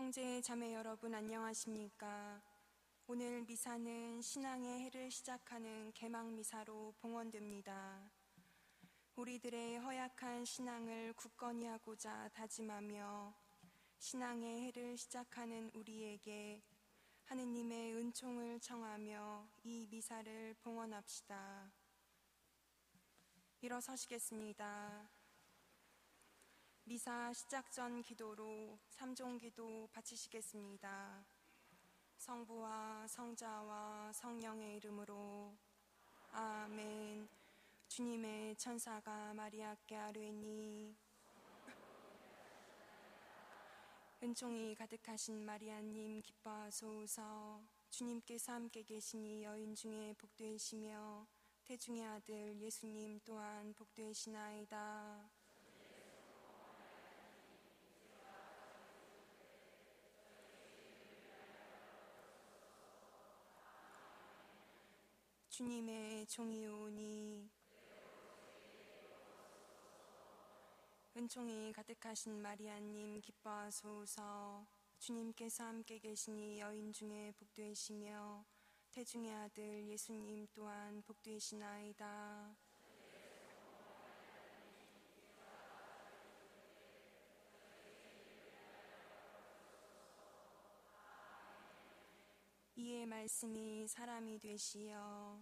형제 자매 여러분 안녕하십니까? 오늘 미사는 신앙의 해를 시작하는 개막 미사로 봉헌됩니다. 우리들의 허약한 신앙을 굳건히 하고자 다짐하며 신앙의 해를 시작하는 우리에게 하느님의 은총을 청하며 이 미사를 봉헌합시다. 일어서시겠습니다. 미사 시작 전 기도로 삼종기도 바치시겠습니다. 성부와 성자와 성령의 이름으로 아멘. 주님의 천사가 마리아께 아뢰니 은총이 가득하신 마리아님 기뻐하소서. 주님께서 함께 계시니 여인 중에 복되시며 태중의 아들 예수님 또한 복되시나이다. 주님의 종이 오니 은총이 가득하신 마리아님 기뻐하소서. 주님께서 함께 계시니 여인 중에 복되시며 태중의 아들 예수님 또한 복되시나이다. 이의 말씀이 사람이 되시어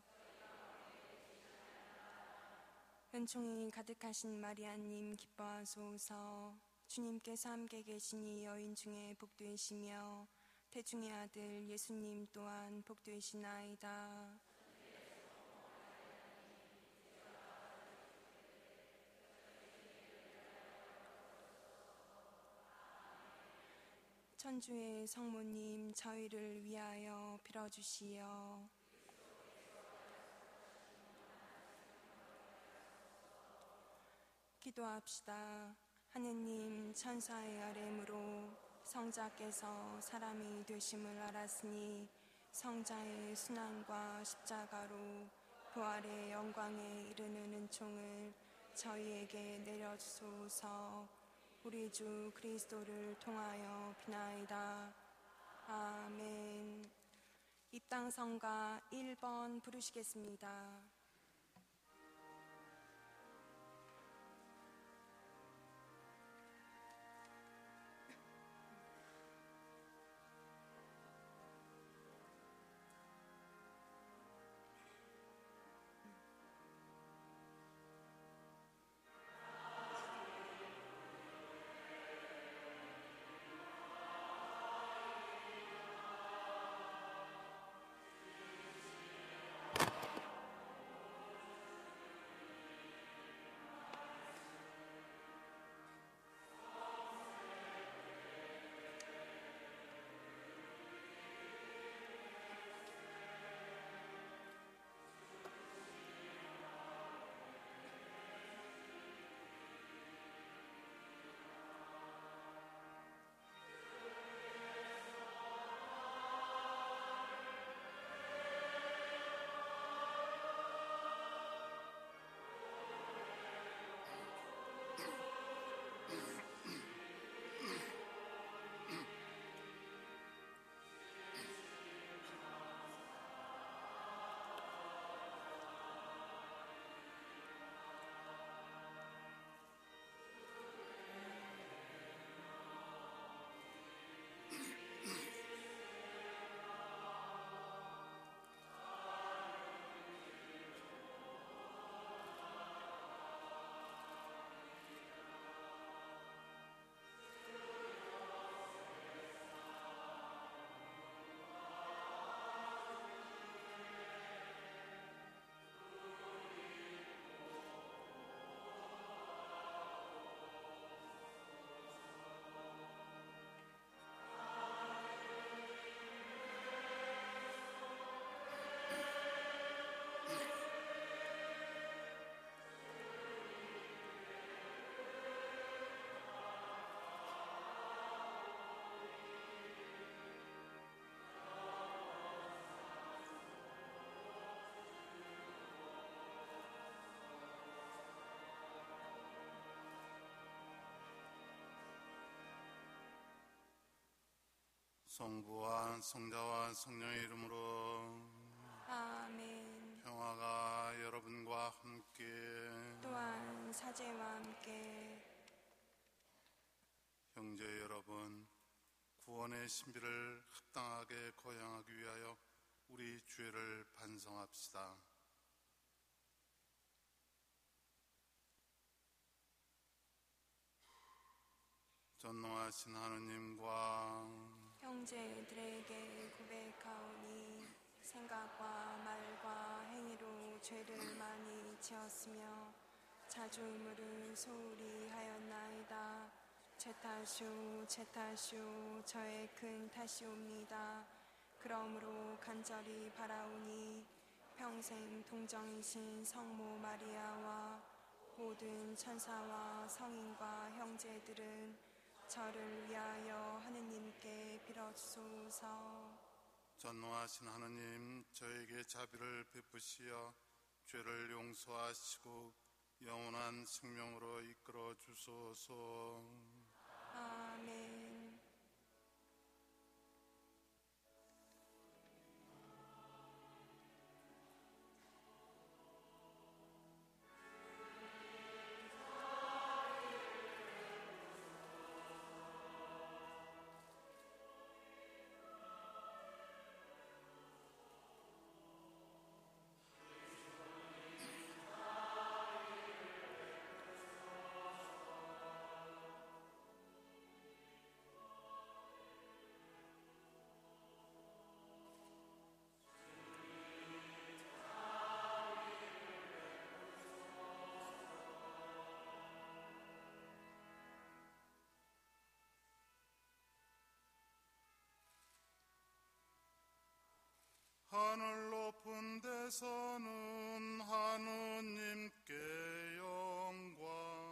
은총이 가득하신 마리아님 기뻐하소서. 주님께서 함께 계시니 여인 중에 복되시며 태중의 아들 예수님 또한 복되시나이다. 천주의 성모님 저희를 위하여 빌어주시오. 기도합시다. 하느님 천사의 아뢰므로 성자께서 사람이 되심을 알았으니 성자의 순환과 십자가로 부활의 영광에 이르는 은총을 저희에게 내려주소서. 우리 주 그리스도를 통하여 비나이다. 아멘. 입당성가 1번 부르시겠습니다. 성부와 성자와 성령의 이름으로 아멘. 평화가 여러분과 함께 또한 사제와 함께 형제 여러분, 구원의 신비를 합당하게 거행하기 위하여 우리 죄를 반성합시다. 전능하신 하느님과 형제들에게 고백하오니 생각과 말과 행위로 죄를 많이 지었으며 자주의무를 소홀히 하였나이다. 제 탓이오 저의 큰 탓이옵니다. 그러므로 간절히 바라오니 평생 동정이신 성모 마리아와 모든 천사와 성인과 형제들은 저를 위하여 하느님께 빌어주소서. 전능하신 하느님, 저에게 자비를 베푸시어 죄를 용서하시고 영원한 생명으로 이끌어 주소서. 아멘. 하늘 높은 데서는 하느님께 영광,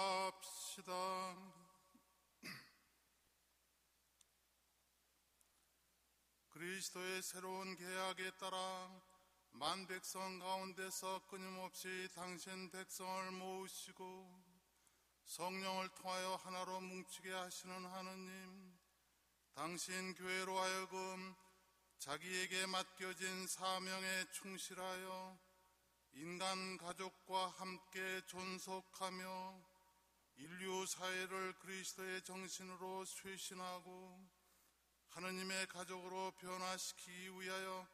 기도합시다. 그리스도의 새로운 계약에 따라 만 백성 가운데서 끊임없이 당신 백성을 모으시고 성령을 통하여 하나로 뭉치게 하시는 하느님, 당신 교회로 하여금 자기에게 맡겨진 사명에 충실하여 인간 가족과 함께 존속하며 인류 사회를 그리스도의 정신으로 쇄신하고 하느님의 가족으로 변화시키기 위하여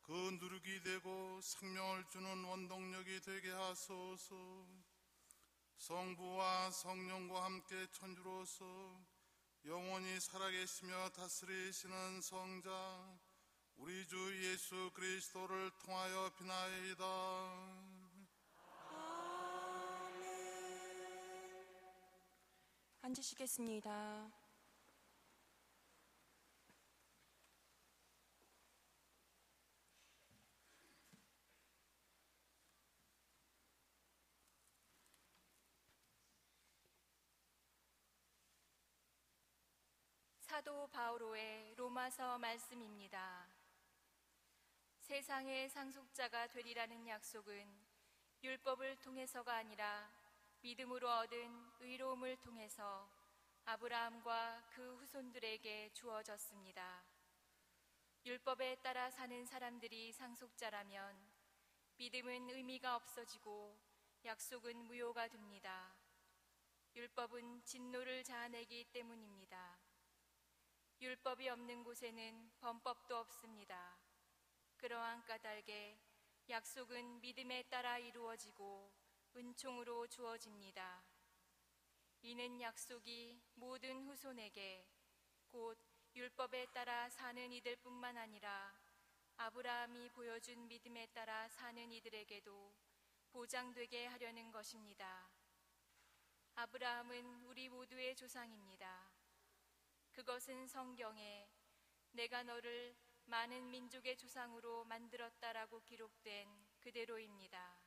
그 누룩이 되고 생명을 주는 원동력이 되게 하소서. 성부와 성령과 함께 천주로서 영원히 살아계시며 다스리시는 성자 우리 주 예수 그리스도를 통하여 비나이다. 아멘. 앉으시겠습니다. 사도 바오로의 로마서 말씀입니다. 세상의 상속자가 되리라는 약속은 율법을 통해서가 아니라 믿음으로 얻은 의로움을 통해서 아브라함과 그 후손들에게 주어졌습니다. 율법에 따라 사는 사람들이 상속자라면 믿음은 의미가 없어지고 약속은 무효가 됩니다. 율법은 진노를 자아내기 때문입니다. 율법이 없는 곳에는 범법도 없습니다. 그러한 까닭에 약속은 믿음에 따라 이루어지고 은총으로 주어집니다. 이는 약속이 모든 후손에게 곧 율법에 따라 사는 이들뿐만 아니라 아브라함이 보여준 믿음에 따라 사는 이들에게도 보장되게 하려는 것입니다. 아브라함은 우리 모두의 조상입니다. 그것은 성경에 내가 너를 많은 민족의 조상으로 만들었다라고 기록된 그대로입니다.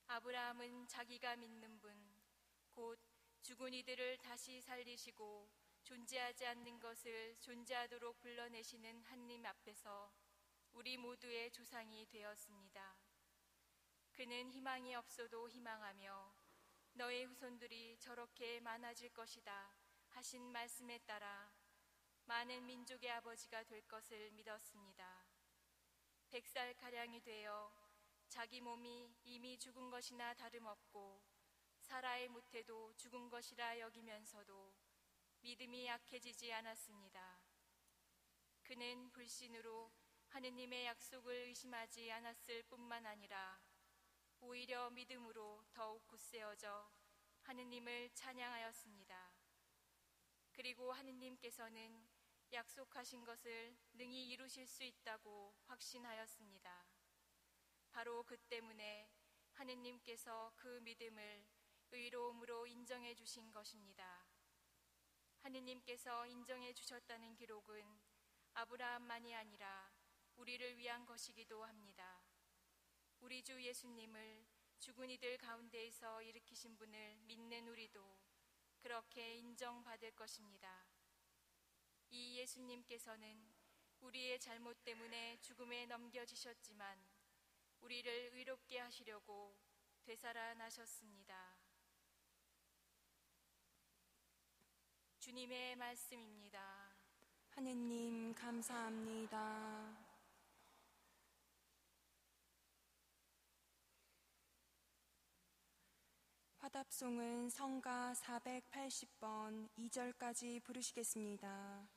아브라함은 자기가 믿는 분, 곧 죽은 이들을 다시 살리시고 존재하지 않는 것을 존재하도록 불러내시는 하느님 앞에서 우리 모두의 조상이 되었습니다. 그는 희망이 없어도 희망하며 너의 후손들이 저렇게 많아질 것이다 하신 말씀에 따라 많은 민족의 아버지가 될 것을 믿었습니다. 100살가량이 되어 자기 몸이 이미 죽은 것이나 다름없고 사라의 모태도 죽은 것이라 여기면서도 믿음이 약해지지 않았습니다. 그는 불신으로 하느님의 약속을 의심하지 않았을 뿐만 아니라 오히려 믿음으로 더욱 굳세어져 하느님을 찬양하였습니다. 그리고 하느님께서는 약속하신 것을 능히 이루실 수 있다고 확신하였습니다. 바로 그 때문에 하느님께서 그 믿음을 의로움으로 인정해 주신 것입니다. 하느님께서 인정해 주셨다는 기록은 아브라함만이 아니라 우리를 위한 것이기도 합니다. 우리 주 예수님을 죽은 이들 가운데에서 일으키신 분을 믿는 우리도 그렇게 인정받을 것입니다. 이 예수님께서는 우리의 잘못 때문에 죽음에 넘겨지셨지만 우리를 의롭게 하시려고 되살아나셨습니다. 주님의 말씀입니다. 하느님 감사합니다. 화답송은 성가 480번 2절까지 부르시겠습니다.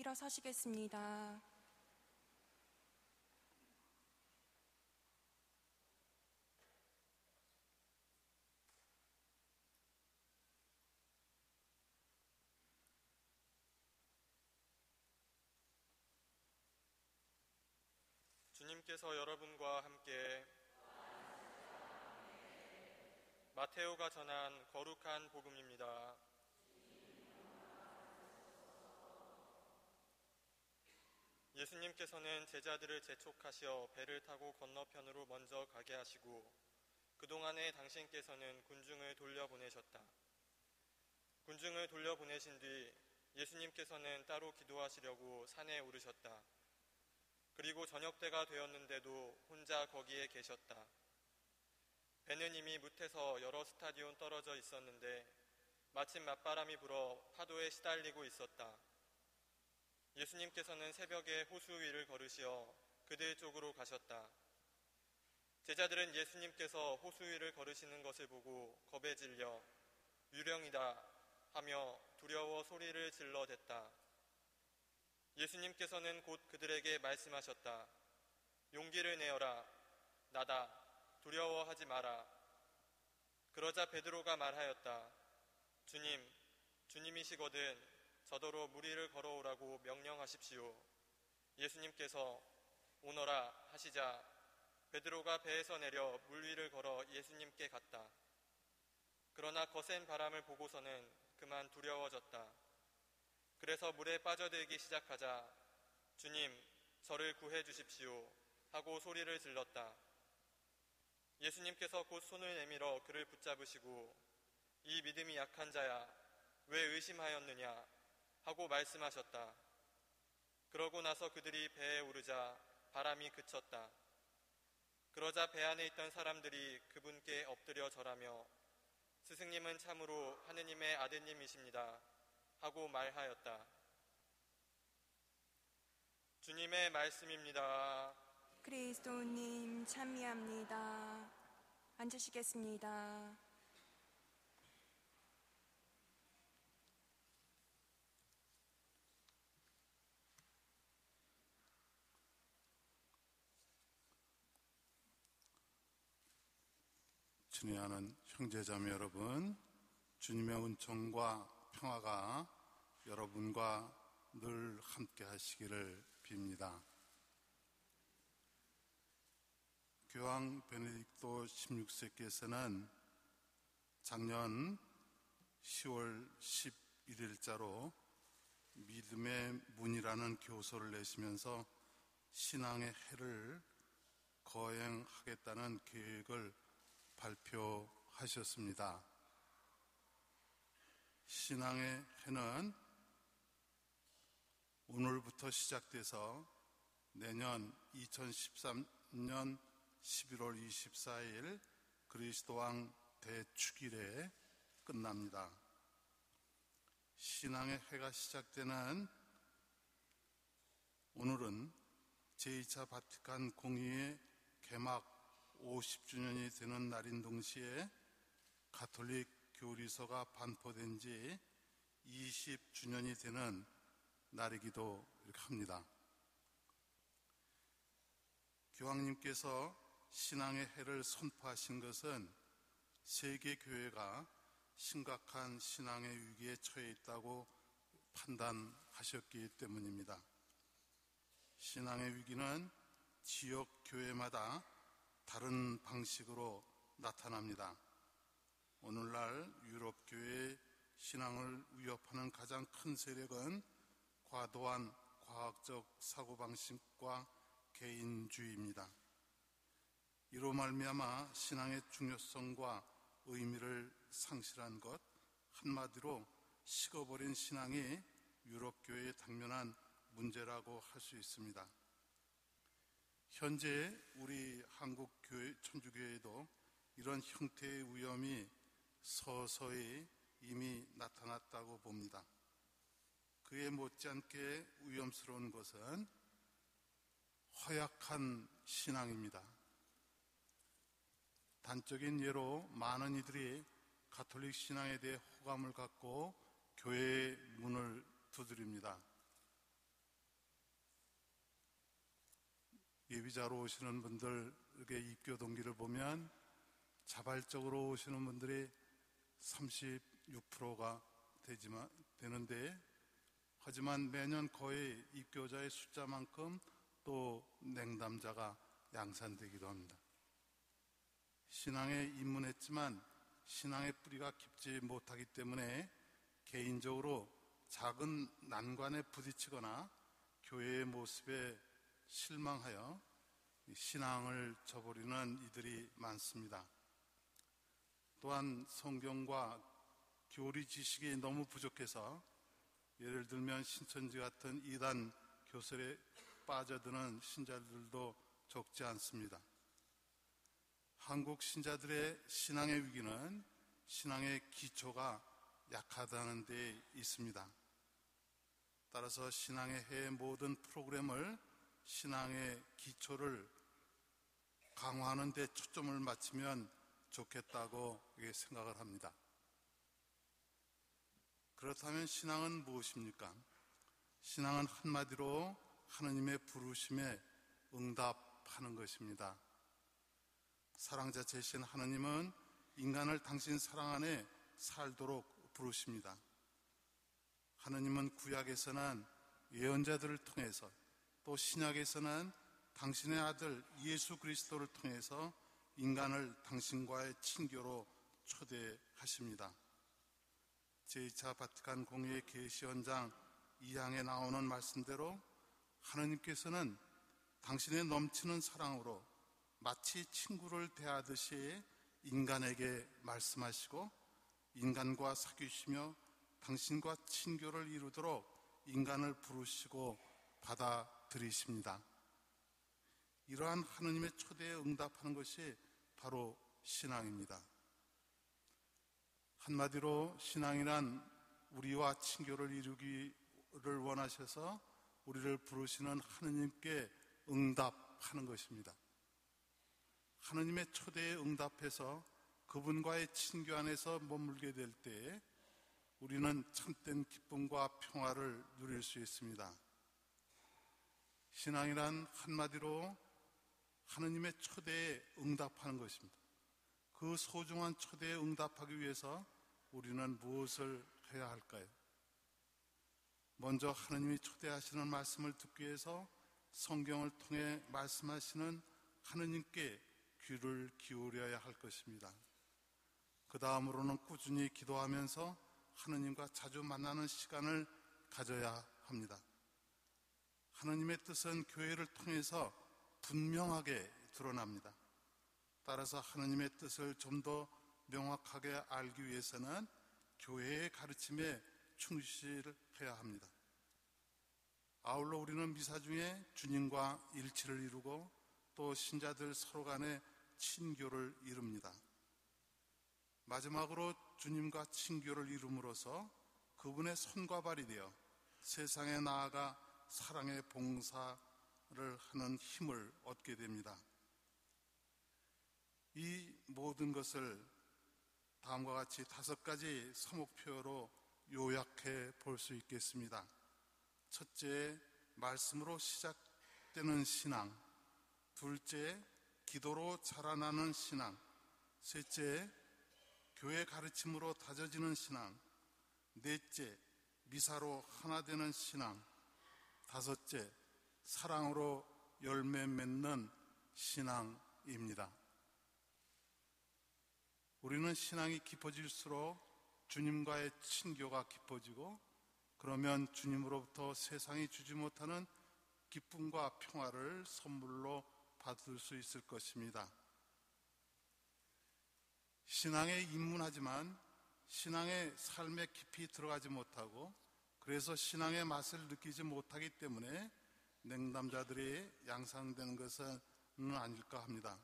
일어서시겠습니다. 주님께서 여러분과 함께 마테오가 전한 거룩한 복음입니다. 예수님께서는 제자들을 재촉하시어 배를 타고 건너편으로 먼저 가게 하시고 그동안에 당신께서는 군중을 돌려보내셨다. 군중을 돌려보내신 뒤 예수님께서는 따로 기도하시려고 산에 오르셨다. 그리고 저녁때가 되었는데도 혼자 거기에 계셨다. 배는 이미 무태서 여러 스타디온 떨어져 있었는데 마침 맞바람이 불어 파도에 시달리고 있었다. 예수님께서는 새벽에 호수 위를 걸으시어 그들 쪽으로 가셨다. 제자들은 예수님께서 호수 위를 걸으시는 것을 보고 겁에 질려 유령이다 하며 두려워 소리를 질러댔다. 예수님께서는 곧 그들에게 말씀하셨다. 용기를 내어라. 나다. 두려워하지 마라. 그러자 베드로가 말하였다. 주님, 주님이시거든 저더러 물 위를 걸어오라고 명령하십시오. 예수님께서 오너라 하시자 베드로가 배에서 내려 물 위를 걸어 예수님께 갔다. 그러나 거센 바람을 보고서는 그만 두려워졌다. 그래서 물에 빠져들기 시작하자 주님, 저를 구해 주십시오 하고 소리를 질렀다. 예수님께서 곧 손을 내밀어 그를 붙잡으시고 이 믿음이 약한 자야, 왜 의심하였느냐 하고 말씀하셨다. 그러고 나서 그들이 배에 오르자 바람이 그쳤다. 그러자 배 안에 있던 사람들이 그분께 엎드려 절하며 스승님은 참으로 하느님의 아드님이십니다 하고 말하였다. 주님의 말씀입니다. 그리스도님 찬미합니다. 앉으시겠습니다. 친히 하는 형제자매 여러분, 주님의 은총과 평화가 여러분과 늘 함께 하시기를 빕니다. 교황 베네딕토 16세께서는 작년 10월 11일자로 믿음의 문이라는 교서를 내시면서 신앙의 해를 거행하겠다는 계획을 발표하셨습니다. 신앙의 해는 오늘부터 시작돼서 내년 2013년 11월 24일 그리스도왕 대축일에 끝납니다. 신앙의 해가 시작되는 오늘은 제2차 바티칸 공의회 개막 50주년이 되는 날인 동시에 가톨릭 교리서가 반포된 지 20주년이 되는 날이기도 합니다. 교황님께서 신앙의 해를 선포하신 것은 세계교회가 심각한 신앙의 위기에 처해 있다고 판단하셨기 때문입니다. 신앙의 위기는 지역 교회마다 다른 방식으로 나타납니다. 오늘날 유럽 교회의 신앙을 위협하는 가장 큰 세력은 과도한 과학적 사고방식과 개인주의입니다. 이로 말미암아 신앙의 중요성과 의미를 상실한 것, 한마디로 식어버린 신앙이 유럽 교회의 당면한 문제라고 할 수 있습니다. 현재 우리 한국 천주교회도 이런 형태의 위험이 서서히 이미 나타났다고 봅니다. 그에 못지않게 위험스러운 것은 허약한 신앙입니다. 단적인 예로 많은 이들이 가톨릭 신앙에 대해 호감을 갖고 교회의 문을 두드립니다. 예비자로 오시는 분들에게 입교 동기를 보면 자발적으로 오시는 분들이 36%가 되는데, 하지만 매년 거의 입교자의 숫자만큼 또 냉담자가 양산되기도 합니다. 신앙에 입문했지만 신앙의 뿌리가 깊지 못하기 때문에 개인적으로 작은 난관에 부딪히거나 교회의 모습에 실망하여 신앙을 저버리는 이들이 많습니다. 또한 성경과 교리 지식이 너무 부족해서 예를 들면 신천지 같은 이단 교설에 빠져드는 신자들도 적지 않습니다. 한국 신자들의 신앙의 위기는 신앙의 기초가 약하다는 데 있습니다. 따라서 신앙의 해 모든 프로그램을 신앙의 기초를 강화하는 데 초점을 맞추면 좋겠다고 생각을 합니다. 그렇다면 신앙은 무엇입니까? 신앙은 한마디로 하느님의 부르심에 응답하는 것입니다. 사랑 자체이신 하느님은 인간을 당신 사랑 안에 살도록 부르십니다. 하느님은 구약에서는 예언자들을 통해서, 또 신약에서는 당신의 아들 예수 그리스도를 통해서 인간을 당신과의 친교로 초대하십니다. 제2차 바티칸 공의회 계시헌장 2항에 나오는 말씀대로 하느님께서는 당신의 넘치는 사랑으로 마치 친구를 대하듯이 인간에게 말씀하시고 인간과 사귀시며 당신과 친교를 이루도록 인간을 부르시고 받아들이십니다. 이러한 하느님의 초대에 응답하는 것이 바로 신앙입니다. 한마디로 신앙이란 우리와 친교를 이루기를 원하셔서 우리를 부르시는 하느님께 응답하는 것입니다. 하느님의 초대에 응답해서 그분과의 친교 안에서 머물게 될 때 우리는 참된 기쁨과 평화를 누릴 수 있습니다. 신앙이란 한마디로 하느님의 초대에 응답하는 것입니다. 그 소중한 초대에 응답하기 위해서 우리는 무엇을 해야 할까요? 먼저 하느님이 초대하시는 말씀을 듣기 위해서 성경을 통해 말씀하시는 하느님께 귀를 기울여야 할 것입니다. 그 다음으로는 꾸준히 기도하면서 하느님과 자주 만나는 시간을 가져야 합니다. 하느님의 뜻은 교회를 통해서 분명하게 드러납니다. 따라서 하느님의 뜻을 좀 더 명확하게 알기 위해서는 교회의 가르침에 충실해야 합니다. 아울러 우리는 미사 중에 주님과 일치를 이루고 또 신자들 서로 간에 친교를 이룹니다. 마지막으로 주님과 친교를 이룸으로써 그분의 손과 발이 되어 세상에 나아가 사랑의 봉사를 하는 힘을 얻게 됩니다. 이 모든 것을 다음과 같이 5가지 서목표로 요약해 볼 수 있겠습니다. 첫째, 말씀으로 시작되는 신앙. 둘째, 기도로 자라나는 신앙. 셋째, 교회 가르침으로 다져지는 신앙. 넷째, 미사로 하나 되는 신앙. 다섯째, 사랑으로 열매 맺는 신앙입니다. 우리는 신앙이 깊어질수록 주님과의 친교가 깊어지고, 그러면 주님으로부터 세상이 주지 못하는 기쁨과 평화를 선물로 받을 수 있을 것입니다. 신앙에 입문하지만 신앙의 삶에 깊이 들어가지 못하고, 그래서 신앙의 맛을 느끼지 못하기 때문에 냉담자들이 양상되는 것은 아닐까 합니다.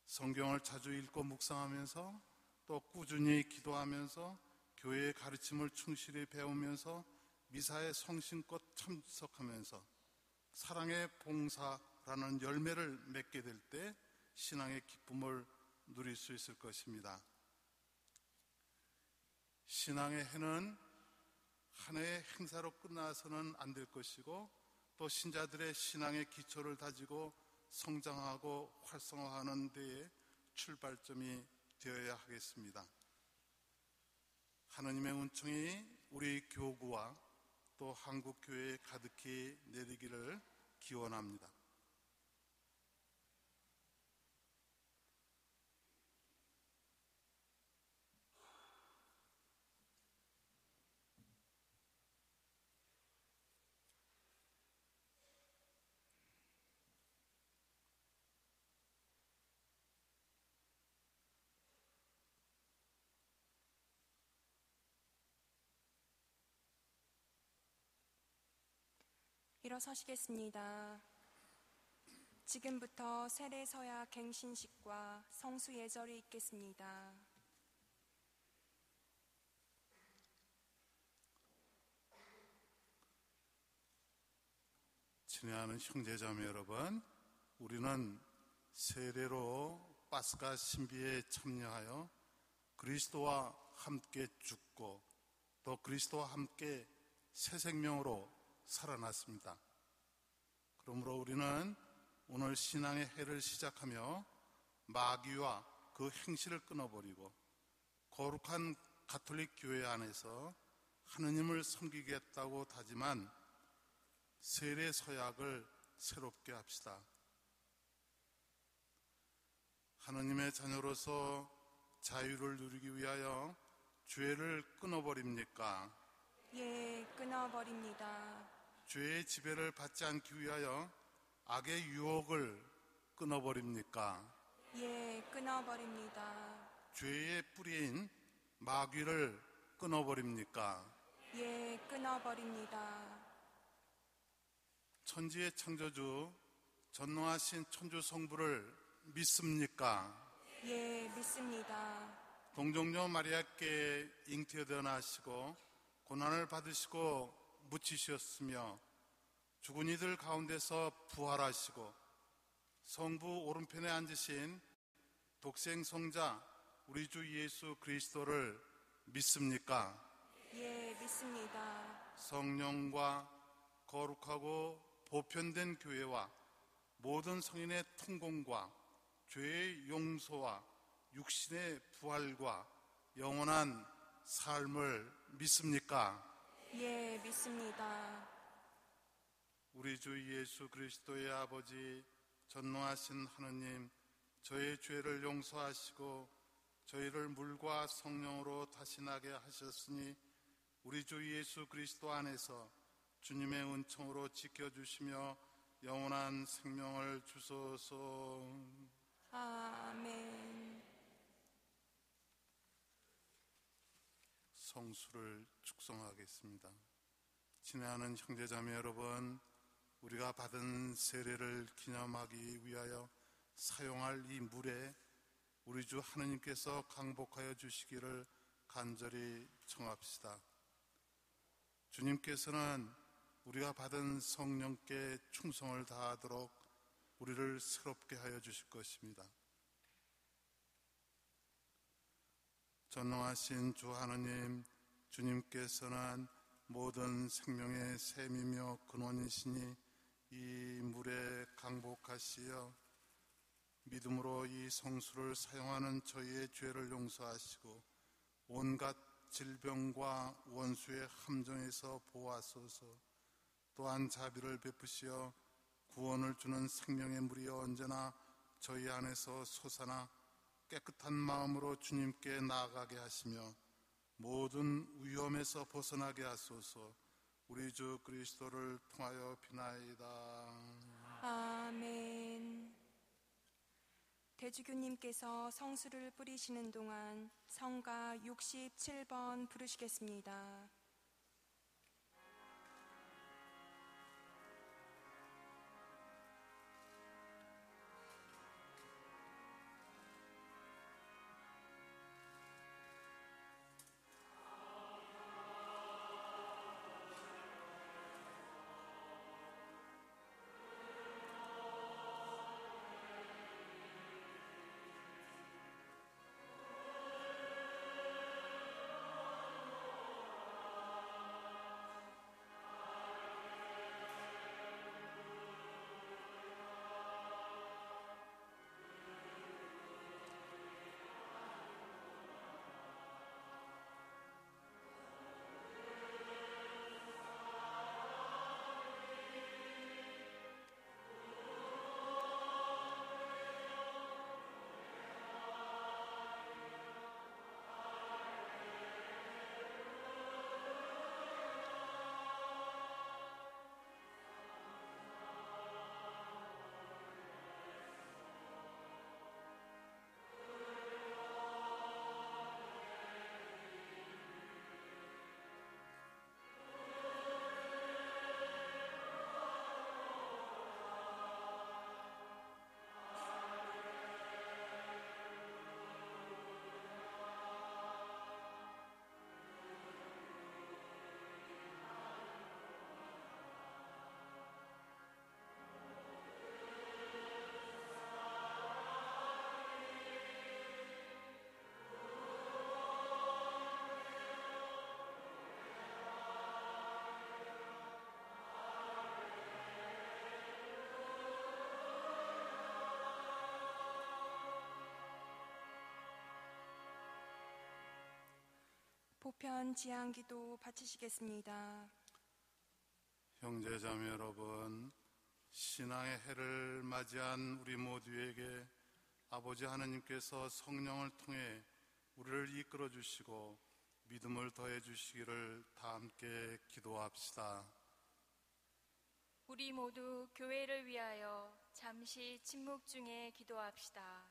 성경을 자주 읽고 묵상하면서 또 꾸준히 기도하면서 교회의 가르침을 충실히 배우면서 미사에 성심껏 참석하면서 사랑의 봉사라는 열매를 맺게 될 때 신앙의 기쁨을 누릴 수 있을 것입니다. 신앙의 해는 한 해의 행사로 끝나서는 안 될 것이고, 또 신자들의 신앙의 기초를 다지고 성장하고 활성화하는 데에 출발점이 되어야 하겠습니다. 하느님의 은총이 우리 교구와 또 한국교회에 가득히 내리기를 기원합니다. 일어서시겠습니다. 지금부터 세례서약 갱신식과 성수 예절이 있겠습니다. 친애하는 형제자매 여러분, 우리는 세례로 파스가 신비에 참여하여 그리스도와 함께 죽고 또 그리스도와 함께 새 생명으로 살아났습니다. 그러므로 우리는 오늘 신앙의 해를 시작하며 마귀와 그 행실을 끊어버리고 거룩한 가톨릭 교회 안에서 하느님을 섬기겠다고 다짐한 세례 서약을 새롭게 합시다. 하느님의 자녀로서 자유를 누리기 위하여 죄를 끊어버립니까? 예, 끊어버립니다. 죄의 지배를 받지 않기 위하여 악의 유혹을 끊어버립니까? 예, 끊어버립니다. 죄의 뿌리인 마귀를 끊어버립니까? 예, 끊어버립니다. 천지의 창조주 전능하신 천주 성부를 믿습니까? 예, 믿습니다. 동정녀 마리아께 잉태되어 나시고 고난을 받으시고 묻히셨으며 죽은 이들 가운데서 부활하시고 성부 오른편에 앉으신 독생 성자 우리 주 예수 그리스도를 믿습니까? 예, 믿습니다. 성령과 거룩하고 보편된 교회와 모든 성인의 통공과 죄의 용서와 육신의 부활과 영원한 삶을 믿습니까? 예, 믿습니다. 우리 주 예수 그리스도의 아버지 전능하신 하느님, 저의 죄를 용서하시고 저희를 물과 성령으로 다시 나게 하셨으니 우리 주 예수 그리스도 안에서 주님의 은총으로 지켜주시며 영원한 생명을 주소서. 아멘. 성수를 축성하겠습니다. 친애하는 형제자매 여러분, 우리가 받은 세례를 기념하기 위하여 사용할 이 물에 우리 주 하느님께서 강복하여 주시기를 간절히 청합시다. 주님께서는 우리가 받은 성령께 충성을 다하도록 우리를 새롭게 하여 주실 것입니다. 전능하신 주 하느님, 주님께서는 모든 생명의 샘이며 근원이시니 이 물에 강복하시어 믿음으로 이 성수를 사용하는 저희의 죄를 용서하시고 온갖 질병과 원수의 함정에서 보호하소서. 또한 자비를 베푸시어 구원을 주는 생명의 물이 언제나 저희 안에서 솟아나 깨끗한 마음으로 주님께 나아가게 하시며 모든 위험에서 벗어나게 하소서. 우리 주 그리스도를 통하여 비나이다. 아멘. 대주교님께서 성수를 뿌리시는 동안 성가 67번 부르시겠습니다. 보편 지향기도 바치시겠습니다. 형제자매 여러분, 신앙의 해를 맞이한 우리 모두에게 아버지 하나님께서 성령을 통해 우리를 이끌어 주시고 믿음을 더해 주시기를 다 함께 기도합시다. 우리 모두 교회를 위하여 잠시 침묵 중에 기도합시다.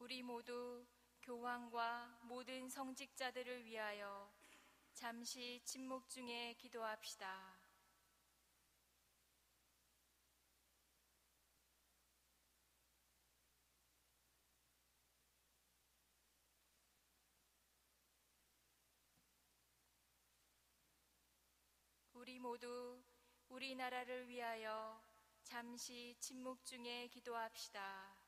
우리 모두 교황과 모든 성직자들을 위하여 잠시 침묵 중에 기도합시다. 우리 모두 우리나라를 위하여 잠시 침묵 중에 기도합시다.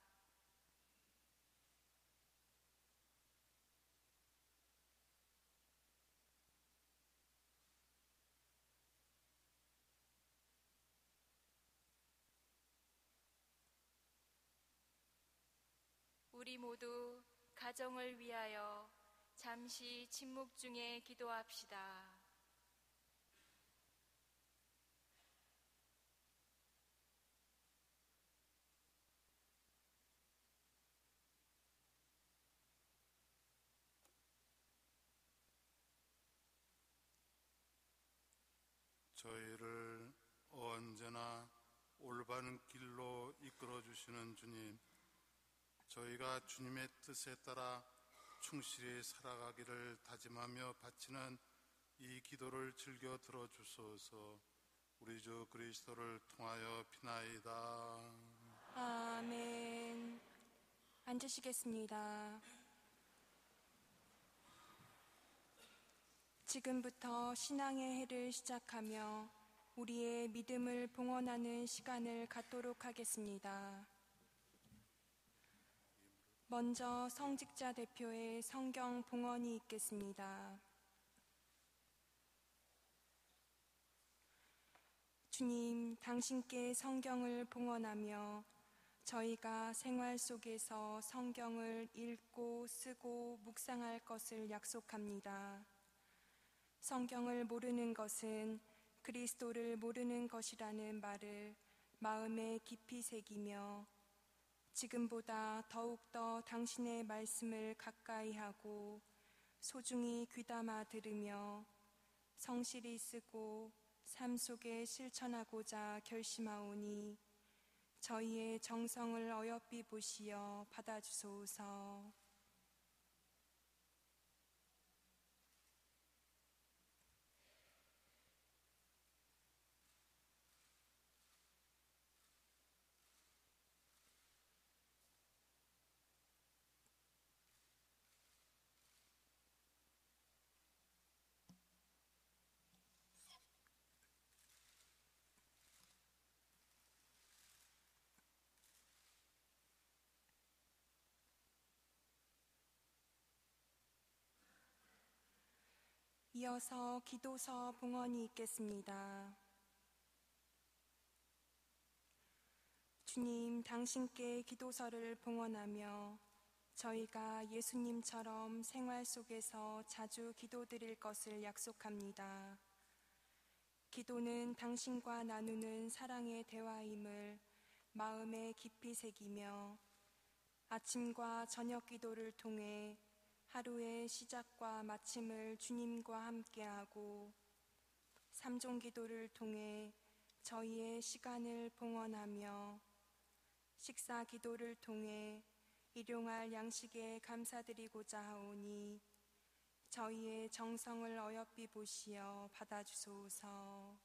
우리 모두 가정을 위하여 잠시 침묵 중에 기도합시다. 저희를 언제나 올바른 길로 이끌어 주시는 주님, 저희가 주님의 뜻에 따라 충실히 살아가기를 다짐하며 바치는 이 기도를 즐겨 들어주소서. 우리 주 그리스도를 통하여 비나이다. 아멘. 앉으시겠습니다. 지금부터 신앙의 해를 시작하며 우리의 믿음을 봉헌하는 시간을 갖도록 하겠습니다. 먼저 성직자 대표의 성경 봉헌이 있겠습니다. 주님, 당신께 성경을 봉헌하며 저희가 생활 속에서 성경을 읽고 쓰고 묵상할 것을 약속합니다. 성경을 모르는 것은 그리스도를 모르는 것이라는 말을 마음에 깊이 새기며 지금보다 더욱더 당신의 말씀을 가까이 하고 소중히 귀담아 들으며 성실히 쓰고 삶 속에 실천하고자 결심하오니 저희의 정성을 어여삐 보시어 받아주소서. 이어서 기도서 봉헌이 있겠습니다. 주님, 당신께 기도서를 봉헌하며 저희가 예수님처럼 생활 속에서 자주 기도드릴 것을 약속합니다. 기도는 당신과 나누는 사랑의 대화임을 마음에 깊이 새기며 아침과 저녁 기도를 통해 하루의 시작과 마침을 주님과 함께하고 삼종 기도를 통해 저희의 시간을 봉헌하며 식사 기도를 통해 일용할 양식에 감사드리고자 하오니 저희의 정성을 어여삐 보시어 받아주소서.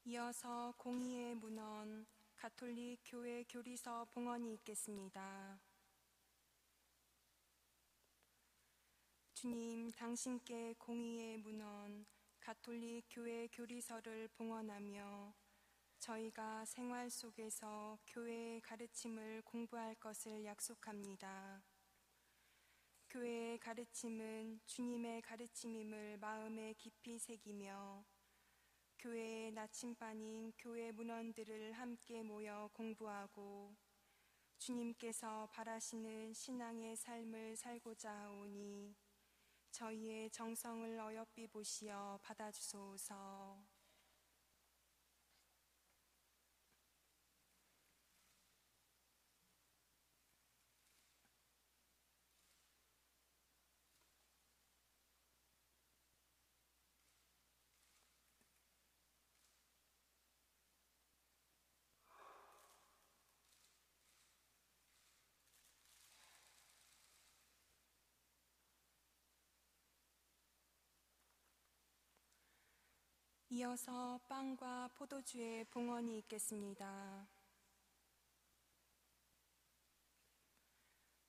이어서 공의의 문헌 가톨릭 교회 교리서 봉헌이 있겠습니다. 주님, 당신께 공의의 문헌 가톨릭 교회 교리서를 봉헌하며 저희가 생활 속에서 교회의 가르침을 공부할 것을 약속합니다. 교회의 가르침은 주님의 가르침임을 마음에 깊이 새기며 교회의 나침반인 교회 문헌들을 함께 모여 공부하고 주님께서 바라시는 신앙의 삶을 살고자 하오니 저희의 정성을 어여삐 보시어 받아주소서. 이어서 빵과 포도주의 봉헌이 있겠습니다.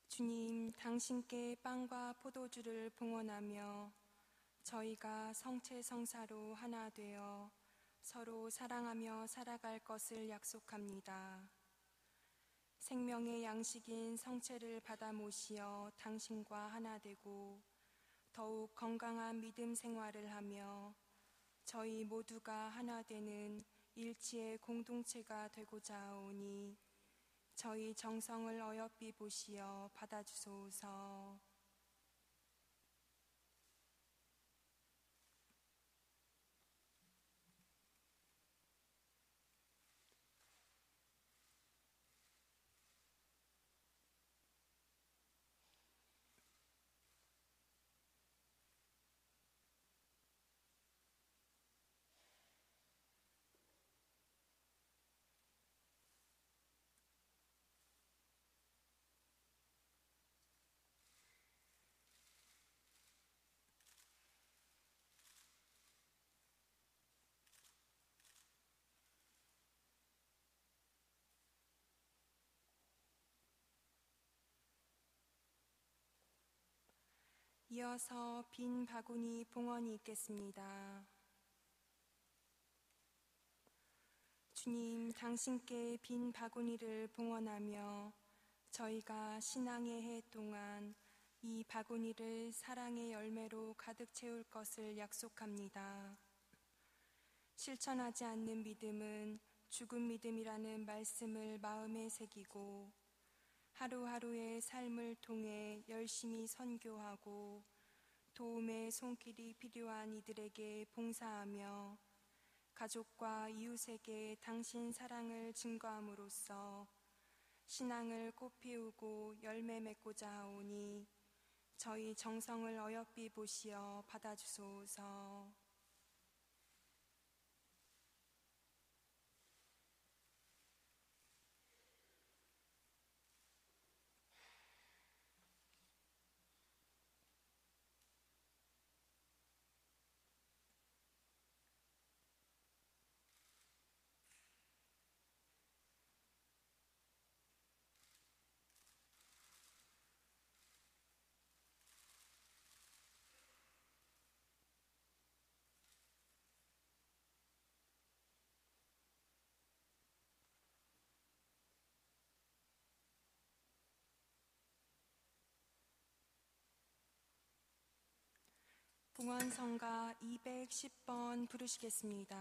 주님, 당신께 빵과 포도주를 봉헌하며 저희가 성체성사로 하나 되어 서로 사랑하며 살아갈 것을 약속합니다. 생명의 양식인 성체를 받아 모시어 당신과 하나 되고 더욱 건강한 믿음 생활을 하며 저희 모두가 하나 되는 일치의 공동체가 되고자 하오니 저희 정성을 어여삐 보시어 받아주소서. 이어서 빈 바구니 봉헌이 있겠습니다. 주님, 당신께 빈 바구니를 봉헌하며 저희가 신앙의 해 동안 이 바구니를 사랑의 열매로 가득 채울 것을 약속합니다. 실천하지 않는 믿음은 죽은 믿음이라는 말씀을 마음에 새기고 하루하루의 삶을 통해 열심히 선교하고 도움의 손길이 필요한 이들에게 봉사하며 가족과 이웃에게 당신 사랑을 증거함으로써 신앙을 꽃피우고 열매 맺고자 하오니 저희 정성을 어여삐 보시어 받아주소서. 봉헌성가 210번 부르시겠습니다.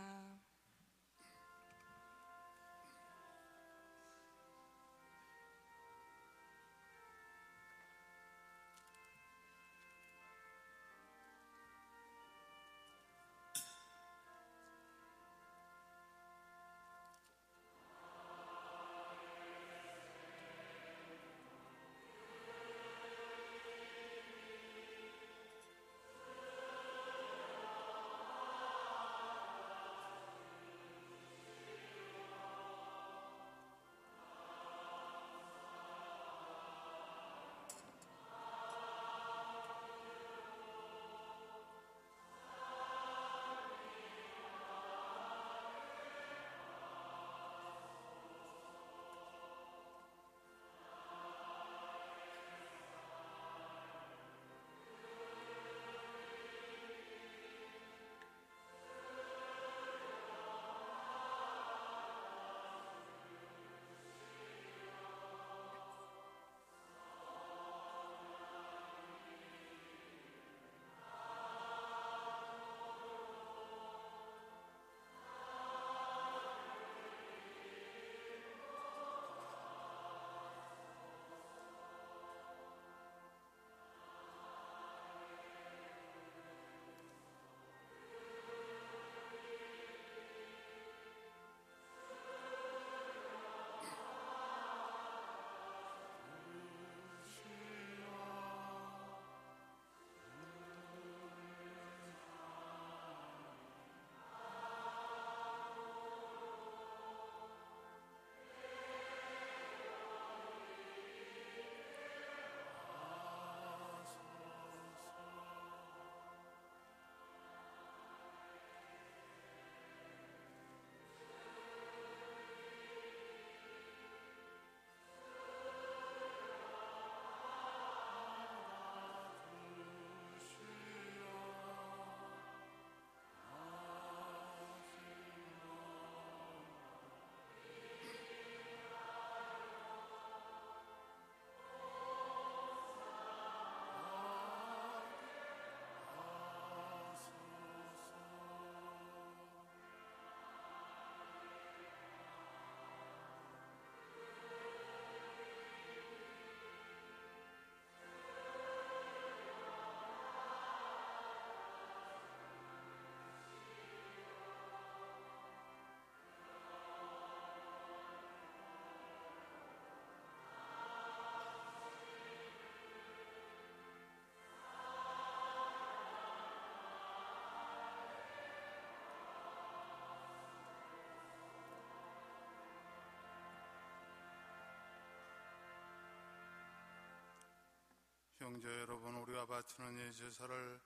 형제 여러분, 우리가 바치는 이 제사를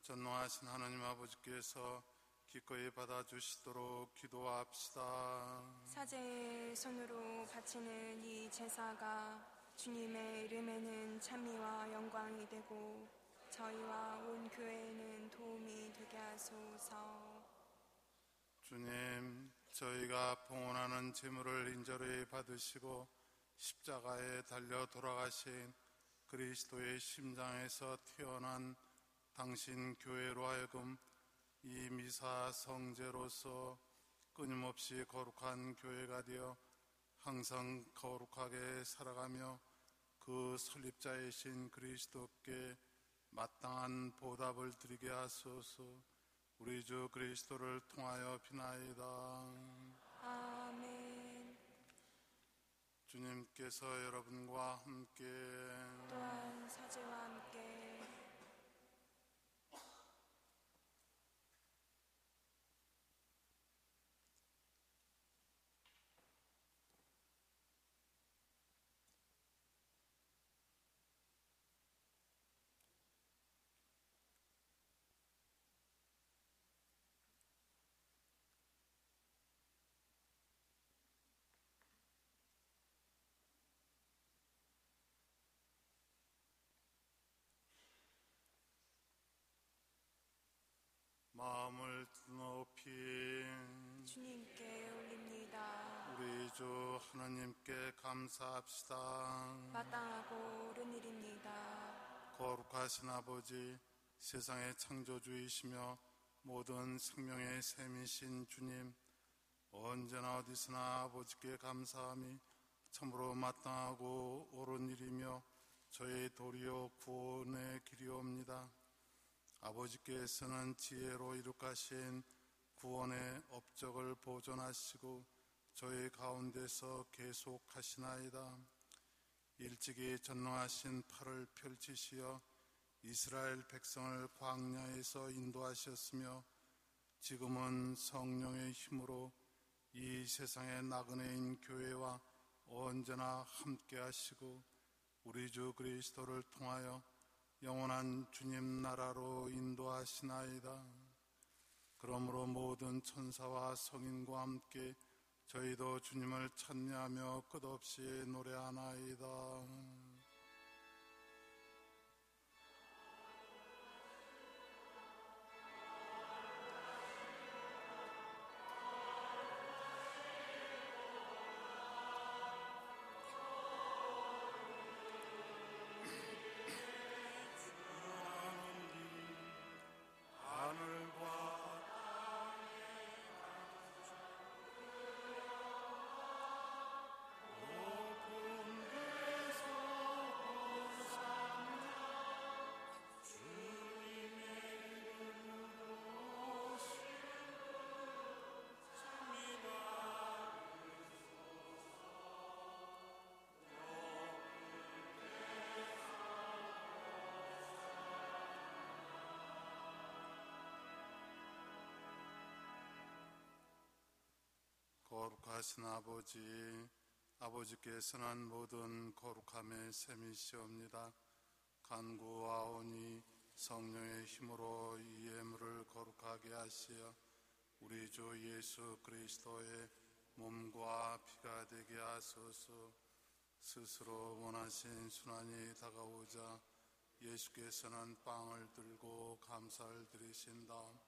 전능하신 하나님 아버지께서 기꺼이 받아주시도록 기도합시다. 사제의 손으로 바치는 이 제사가 주님의 이름에는 찬미와 영광이 되고 저희와 온 교회에는 도움이 되게 하소서. 주님, 저희가 봉헌하는 제물을 인절히 받으시고 십자가에 달려 돌아가신 그리스도의 심장에서 태어난 당신 교회로 하여금 이 미사 성제로서 끊임없이 거룩한 교회가 되어 항상 거룩하게 살아가며 그 설립자이신 그리스도께 마땅한 보답을 드리게 하소서. 우리 주 그리스도를 통하여 비나이다. 아멘. 주님께서 여러분과 함께 또한 사제와 함께 마음을 높이 주님께 올립니다. 우리 주 하나님께 감사합시다. 마땅하고 옳은 일입니다. 거룩하신 아버지, 세상의 창조주이시며 모든 생명의 샘이신 주님, 언제나 어디서나 아버지께 감사함이 참으로 마땅하고 옳은 일이며 저의 도리요 구원의 길이옵니다. 아버지께서는 지혜로 이룩하신 구원의 업적을 보존하시고 저희 가운데서 계속하시나이다. 일찍이 전능하신 팔을 펼치시어 이스라엘 백성을 광야에서 인도하셨으며 지금은 성령의 힘으로 이 세상의 나그네인 교회와 언제나 함께 하시고 우리 주 그리스도를 통하여 영원한 주님 나라로 인도하시나이다. 그러므로 모든 천사와 성인과 함께 저희도 주님을 찬미하며 끝없이 노래하나이다. 거룩하신 아버지, 아버지께서는 모든 거룩함의 셈이시옵니다. 간구하오니 성령의 힘으로 이 예물을 거룩하게 하시어 우리 주 예수 그리스도의 몸과 피가 되게 하소서. 스스로 원하신 순환이 다가오자 예수께서는 빵을 들고 감사를 드리신 다음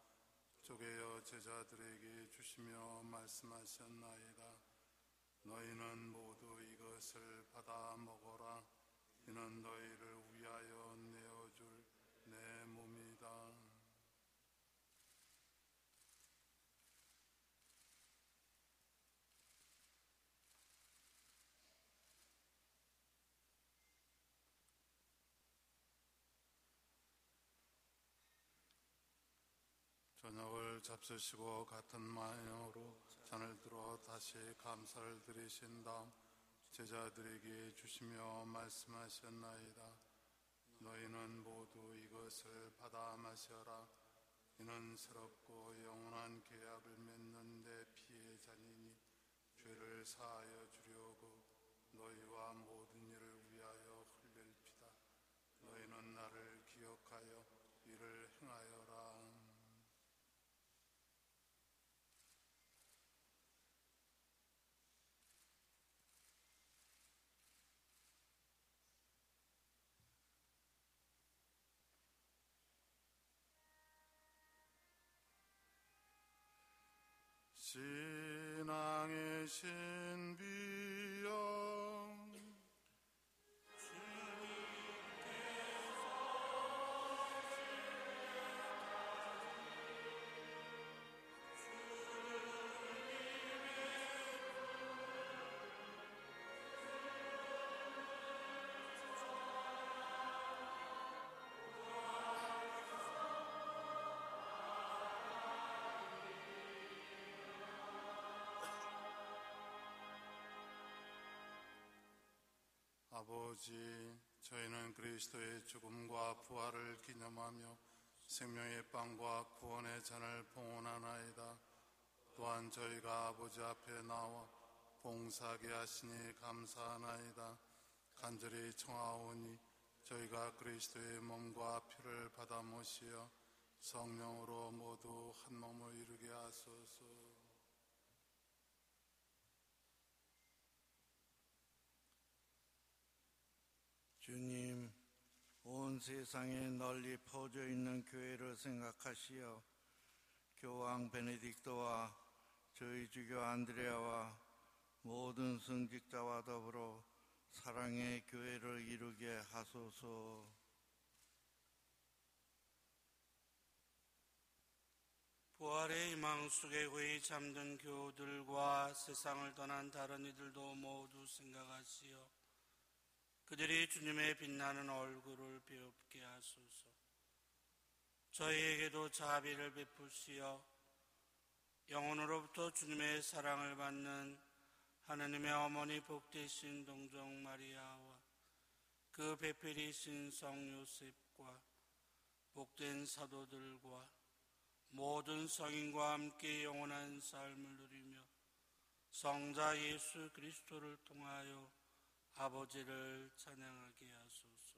쪼개어 제자들에게 주시며 말씀하셨나이다. 너희는 모두 이것을 받아 먹어라. 이는 너희를 위하여 내어줄 내 몸이다. 저녁을 잡수시고 같은 마음으로 잔을 들어 다시 감사를 드리신 다음 제자들에게 주시며 말씀하셨나이다. 너희는 모두 이것을 받아 마셔라. 이는 새롭고 영원한 계약을 맺는 내 피의 잔이니 죄를 사하여 주려고 너희와 모든 이를 위하여 흘릴 피다. 너희는 신앙의 신비여 아버지, 저희는 그리스도의 죽음과 부활을 기념하며 생명의 빵과 구원의 잔을 봉헌하나이다. 또한 저희가 아버지 앞에 나와 봉사하게 하시니 감사하나이다. 간절히 청하오니 저희가 그리스도의 몸과 피를 받아 모시어 성령으로 모두 한 몸을 이루게 하소서. 주님, 온 세상에 널리 퍼져 있는 교회를 생각하시어 교황 베네딕토와 저희 주교 안드레아와 모든 성직자와 더불어 사랑의 교회를 이루게 하소서. 부활의 희망 속에 거의 잠든 교우들과 세상을 떠난 다른 이들도 모두 생각하시어 그들이 주님의 빛나는 얼굴을 배웁게 하소서. 저희에게도 자비를 베푸시어 영혼으로부터 주님의 사랑을 받는 하느님의 어머니 복되신 동정 마리아와 그 배필이신 성 요셉과 복된 사도들과 모든 성인과 함께 영원한 삶을 누리며 성자 예수 그리스도를 통하여 아버지를 찬양하게 하소서.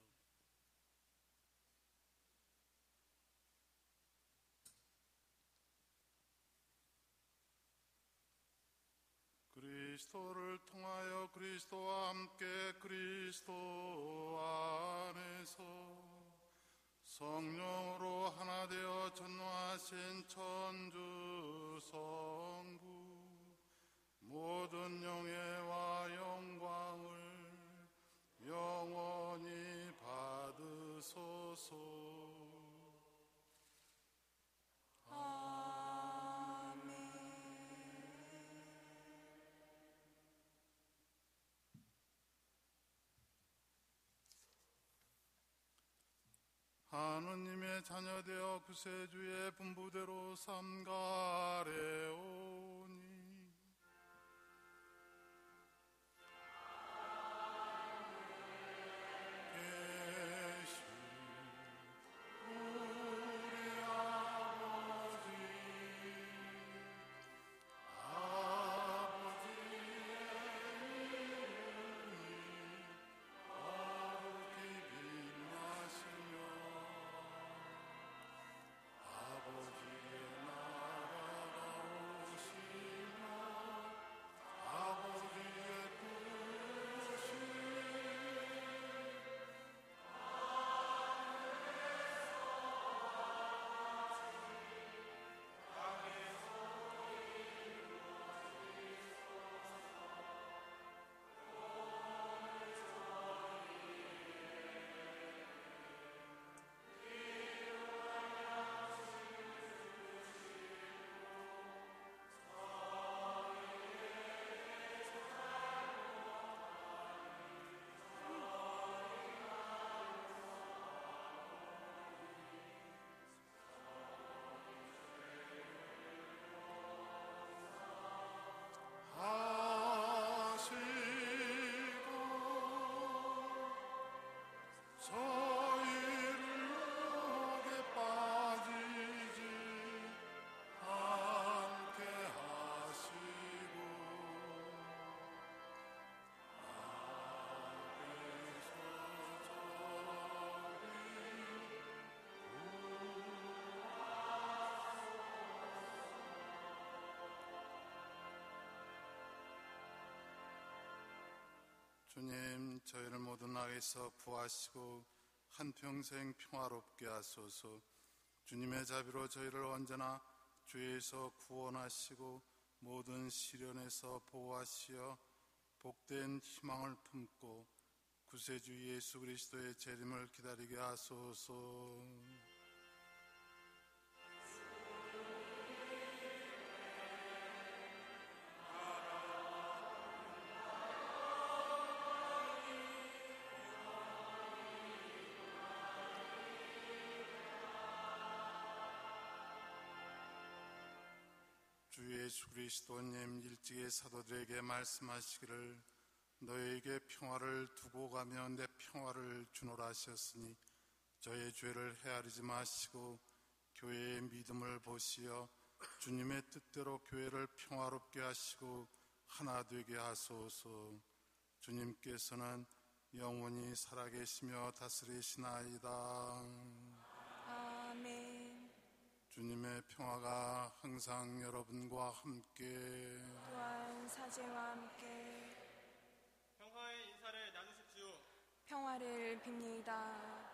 그리스도를 통하여 그리스도와 함께 그리스도 안에서 성령으로 하나 되어 전능하신 천주 성부 모든 영예와 영광을 영원히 받으소서. 하느님의 자녀되어 구세주의 분부대로 삼가래오니 계신 우리 아버지의 이름이 거룩히 빛나시며 아버지의 나라가 오시며 아버지의 뜻이 저희를 유혹에 빠지지 않게 하시고 주님, 저희를 모든 악에서 구하시고 한평생 평화롭게 하소서. 주님의 자비로 저희를 언제나 죄에서 구원하시고 모든 시련에서 보호하시어 복된 희망을 품고 구세주 예수 그리스도의 재림을 기다리게 하소서. 주 예수 그리스도님 일찍이 사도들에게 말씀하시기를 너에게 평화를 두고 가며 내 평화를 주노라 하셨으니 저의 죄를 헤아리지 마시고 교회의 믿음을 보시어 주님의 뜻대로 교회를 평화롭게 하시고 하나 되게 하소서. 주님께서는 영원히 살아계시며 다스리시나이다. 아멘. 주님의 평화가 항상 여러분과 함께 또한 사제와 함께 평화의 인사를 나누십시오. 평화를 빕니다.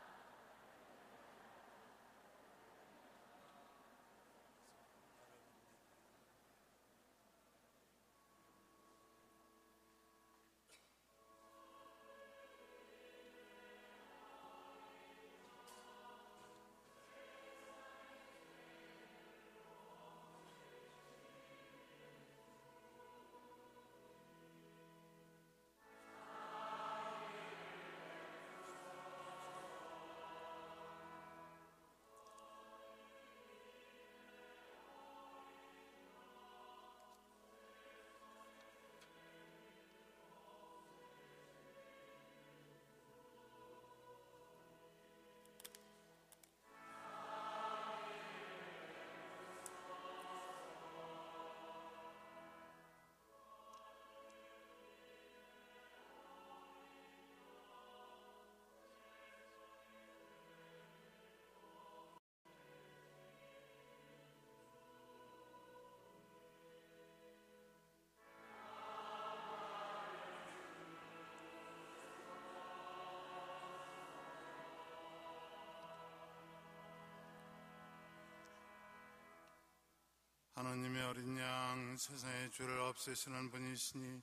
하나님의 어린 양 세상의 죄를 없애시는 분이시니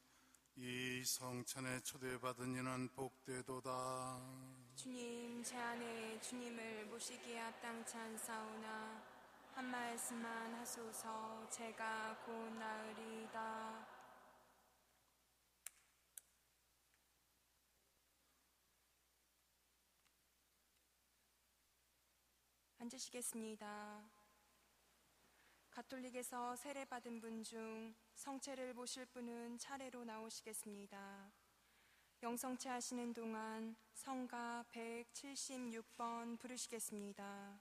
이 성찬에 초대받은 이는 복되도다. 주님, 제 안에 주님을 모시기에 합당치 않사오나 한 말씀만 하소서. 제가 곧 나으리이다. 앉으시겠습니다. 가톨릭에서 세례받은 분 중 성체를 보실 분은 차례로 나오시겠습니다. 영성체 하시는 동안 성가 176번 부르시겠습니다.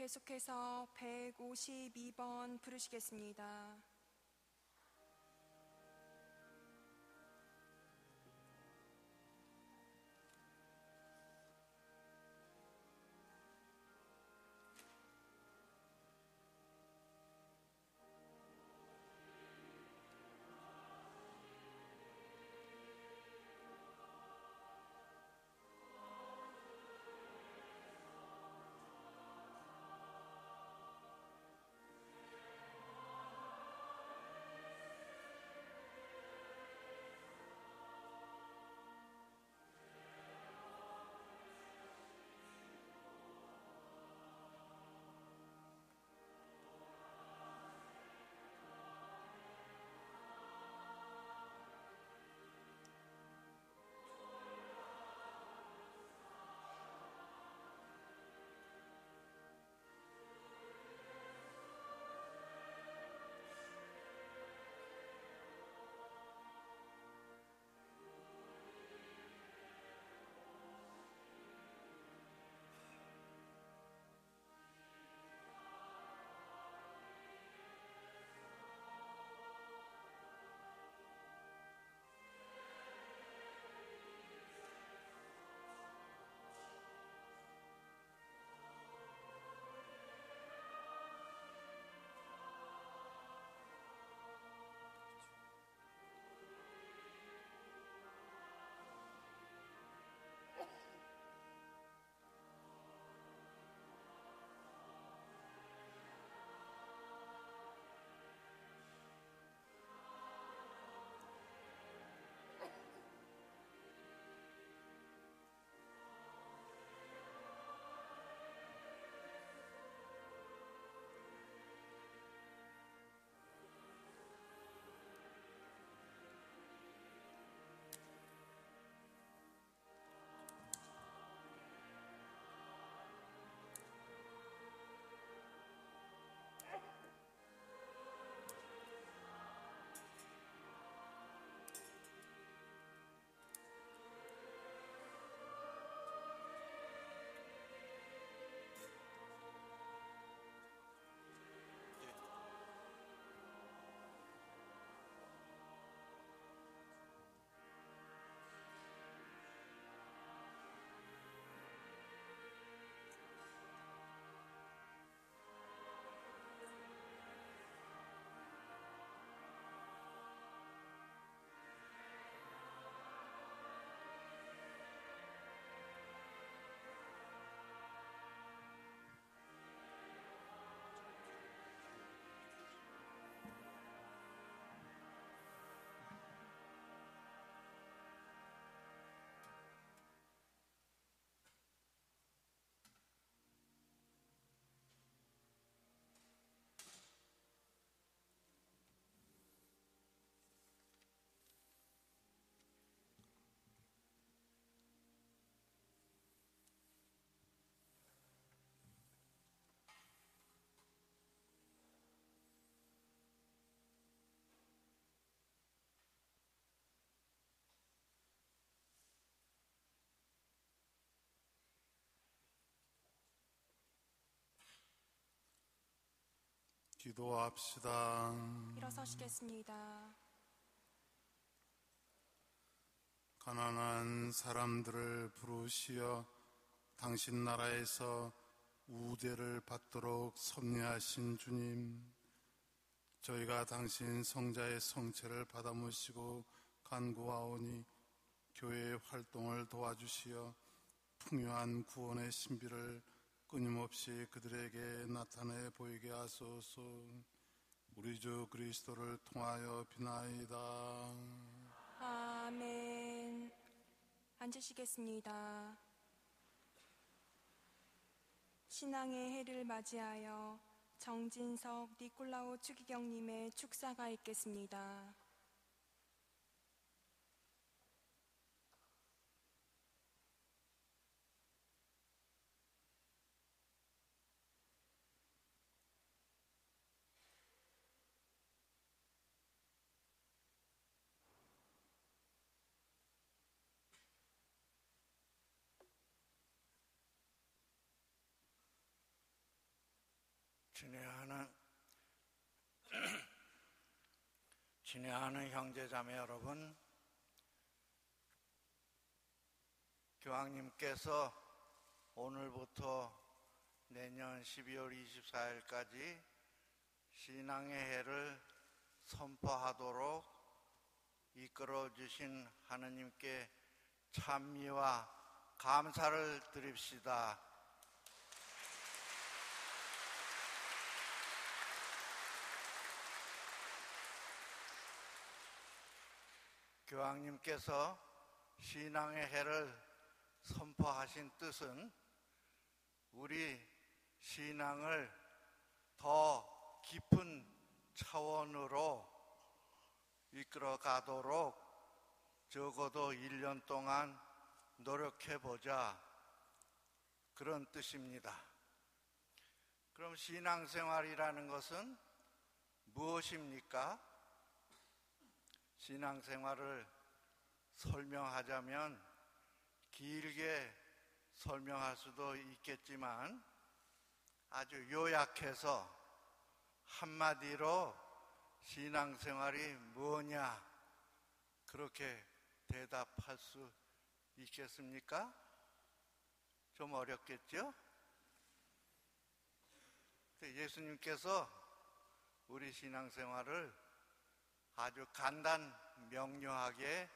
계속해서 152번 부르시겠습니다. 기도합시다. 일어서시겠습니다. 가난한 사람들을 부르시어 당신 나라에서 우대를 받도록 섭리하신 주님, 저희가 당신 성자의 성체를 받아 모시고 간구하오니 교회의 활동을 도와주시어 풍요한 구원의 신비를 끊임없이 그들에게 나타내 보이게 하소서. 우리 주 그리스도를 통하여 비나이다. 아멘. 앉으시겠습니다. 신앙의 해를 맞이하여 정진석 니콜라오 추기경님의 축사가 있겠습니다. 친애하는 형제자매 여러분, 교황님께서 오늘부터 내년 12월 24일까지 신앙의 해를 선포하도록 이끌어 주신 하느님께 찬미와 감사를 드립시다. 교황님께서 신앙의 해를 선포하신 뜻은 우리 신앙을 더 깊은 차원으로 이끌어 가도록 적어도 1년 동안 노력해보자, 그런 뜻입니다. 그럼 신앙생활이라는 것은 무엇입니까? 신앙생활을 설명하자면 길게 설명할 수도 있겠지만 아주 요약해서 한마디로 신앙생활이 뭐냐, 그렇게 대답할 수 있겠습니까? 좀 어렵겠죠? 예수님께서 우리 신앙생활을 아주 간단 명료하게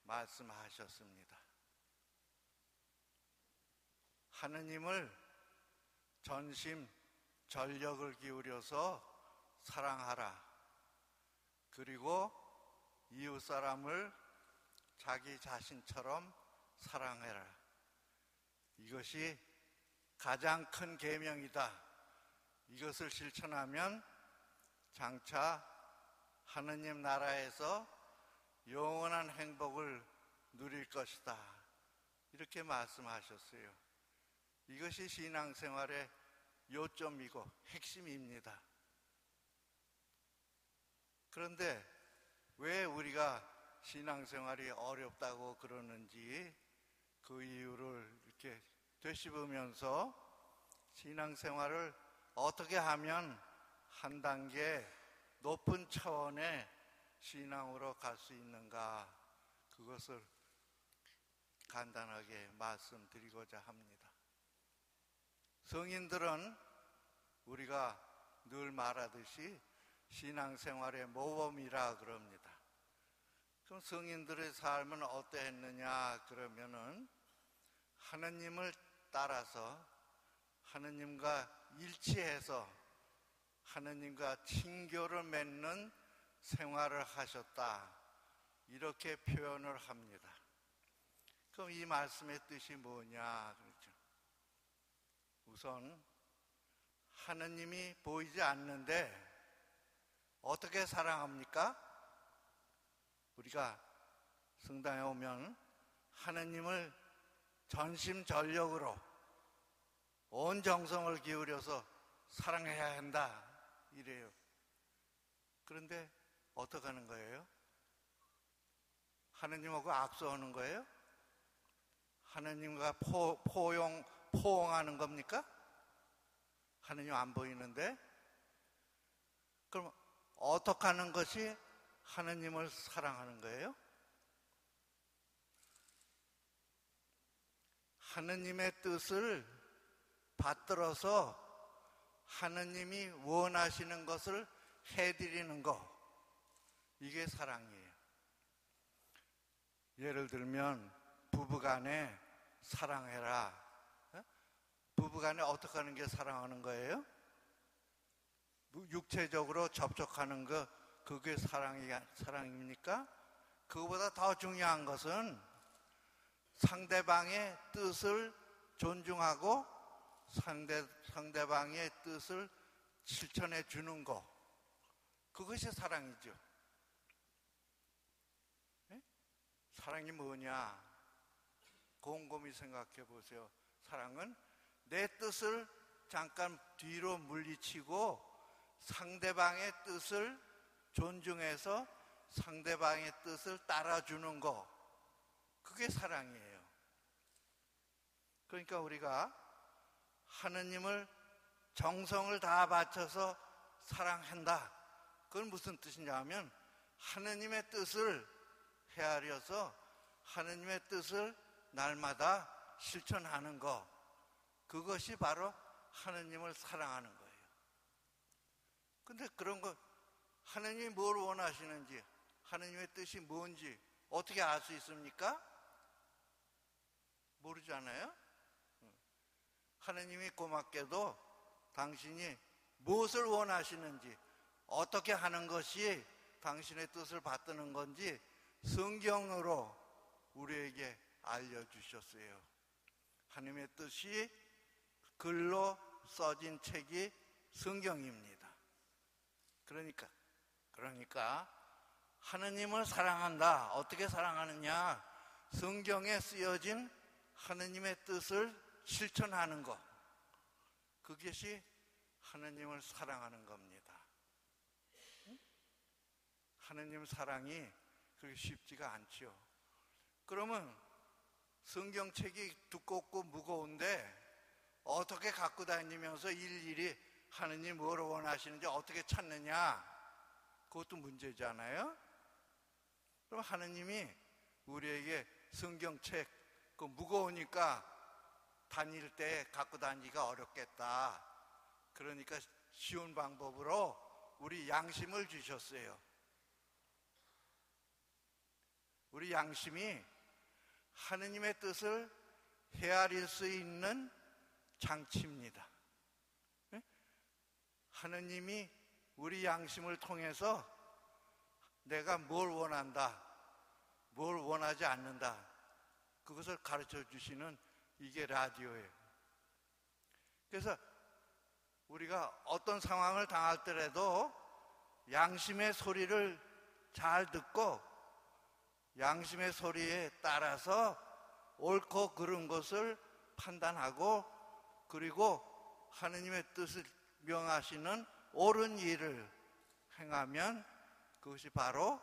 말씀하셨습니다. 하느님을 전심 전력을 기울여서 사랑하라. 그리고 이웃 사람을 자기 자신처럼 사랑해라. 이것이 가장 큰 계명이다. 이것을 실천하면 장차 하느님 나라에서 영원한 행복을 누릴 것이다. 이렇게 말씀하셨어요. 이것이 신앙생활의 요점이고 핵심입니다. 그런데 왜 우리가 신앙생활이 어렵다고 그러는지 그 이유를 이렇게 되씹으면서 신앙생활을 어떻게 하면 한 단계 높은 차원의 신앙으로 갈 수 있는가, 그것을 간단하게 말씀드리고자 합니다. 성인들은 우리가 늘 말하듯이 신앙생활의 모범이라 그럽니다. 그럼 성인들의 삶은 어떠했느냐 그러면은 하느님을 따라서 하느님과 일치해서 하느님과 친교를 맺는 생활을 하셨다, 이렇게 표현을 합니다. 그럼 이 말씀의 뜻이 뭐냐 그렇죠? 우선 하느님이 보이지 않는데 어떻게 사랑합니까? 우리가 성당에 오면 하느님을 전심전력으로 온 정성을 기울여서 사랑해야 한다, 이래요. 그런데 어떻게 하는 거예요? 하느님하고 악수하는 거예요? 하느님과 포옹하는 겁니까? 하느님 안 보이는데? 그럼 어떻게 하는 것이 하느님을 사랑하는 거예요? 하느님의 뜻을 받들어서 하느님이 원하시는 것을 해드리는 거, 이게 사랑이에요. 예를 들면 부부간에 사랑해라. 부부간에 어떻게 하는 게 사랑하는 거예요? 육체적으로 접촉하는 거, 그게 사랑입니까? 그거보다 더 중요한 것은 상대방의 뜻을 존중하고 상대방의 뜻을 실천해 주는 거, 그것이 사랑이죠. 네? 사랑이 뭐냐? 곰곰이 생각해 보세요. 사랑은 내 뜻을 잠깐 뒤로 물리치고 상대방의 뜻을 존중해서 상대방의 뜻을 따라주는 거, 그게 사랑이에요. 그러니까 우리가 하느님을 정성을 다 바쳐서 사랑한다. 그건 무슨 뜻이냐 하면 하느님의 뜻을 헤아려서 하느님의 뜻을 날마다 실천하는 것, 그것이 바로 하느님을 사랑하는 거예요. 근데 그런 거 하느님이 뭘 원하시는지, 하느님의 뜻이 뭔지 어떻게 알 수 있습니까? 모르잖아요. 하느님이 고맙게도 당신이 무엇을 원하시는지, 어떻게 하는 것이 당신의 뜻을 받드는 건지 성경으로 우리에게 알려주셨어요. 하느님의 뜻이 글로 써진 책이 성경입니다. 그러니까 하느님을 사랑한다. 어떻게 사랑하느냐? 성경에 쓰여진 하느님의 뜻을 실천하는 것, 그것이 하느님을 사랑하는 겁니다. 하느님 사랑이 그렇게 쉽지가 않죠. 그러면 성경책이 두껍고 무거운데 어떻게 갖고 다니면서 일일이 하느님 뭘 원하시는지 어떻게 찾느냐? 그것도 문제잖아요. 그럼 하느님이 우리에게 성경책 그 무거우니까 다닐 때 갖고 다니기가 어렵겠다. 그러니까 쉬운 방법으로 우리 양심을 주셨어요. 우리 양심이 하느님의 뜻을 헤아릴 수 있는 장치입니다. 하느님이 우리 양심을 통해서 내가 뭘 원한다, 뭘 원하지 않는다, 그것을 가르쳐 주시는 이게 라디오예요. 그래서 우리가 어떤 상황을 당할 때라도 양심의 소리를 잘 듣고 양심의 소리에 따라서 옳고 그른 것을 판단하고, 그리고 하느님의 뜻을 명하시는 옳은 일을 행하면 그것이 바로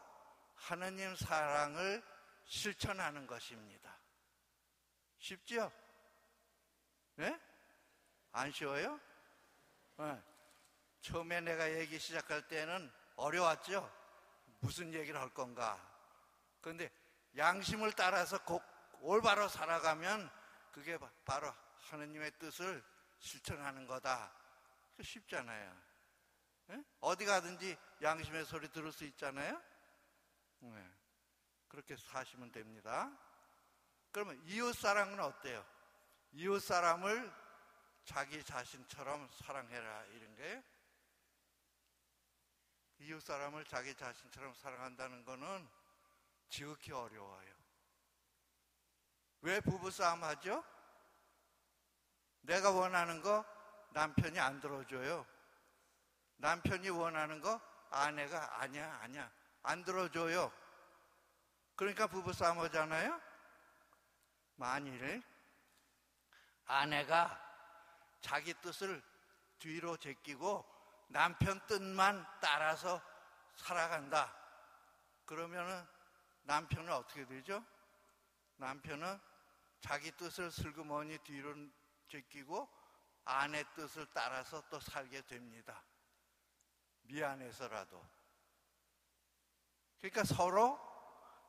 하느님 사랑을 실천하는 것입니다. 쉽지요? 네? 안 쉬워요? 네. 처음에 내가 얘기 시작할 때는 어려웠죠? 무슨 얘기를 할 건가? 그런데 양심을 따라서 올바로 살아가면 그게 바로 하느님의 뜻을 실천하는 거다. 쉽잖아요. 네? 어디 가든지 양심의 소리 들을 수 있잖아요. 네. 그렇게 사시면 됩니다. 그러면 이웃사랑은 어때요? 이웃사람을 자기 자신처럼 사랑해라, 이런 거예요. 이웃사람을 자기 자신처럼 사랑한다는 거는 지극히 어려워요. 왜 부부싸움 하죠? 내가 원하는 거 남편이 안 들어줘요. 남편이 원하는 거 아내가 아니야 안 들어줘요. 그러니까 부부싸움 하잖아요. 만일 아내가 자기 뜻을 뒤로 제끼고 남편 뜻만 따라서 살아간다, 그러면은 남편은 어떻게 되죠? 남편은 자기 뜻을 슬그머니 뒤로 제끼고 아내 뜻을 따라서 또 살게 됩니다. 미안해서라도. 그러니까 서로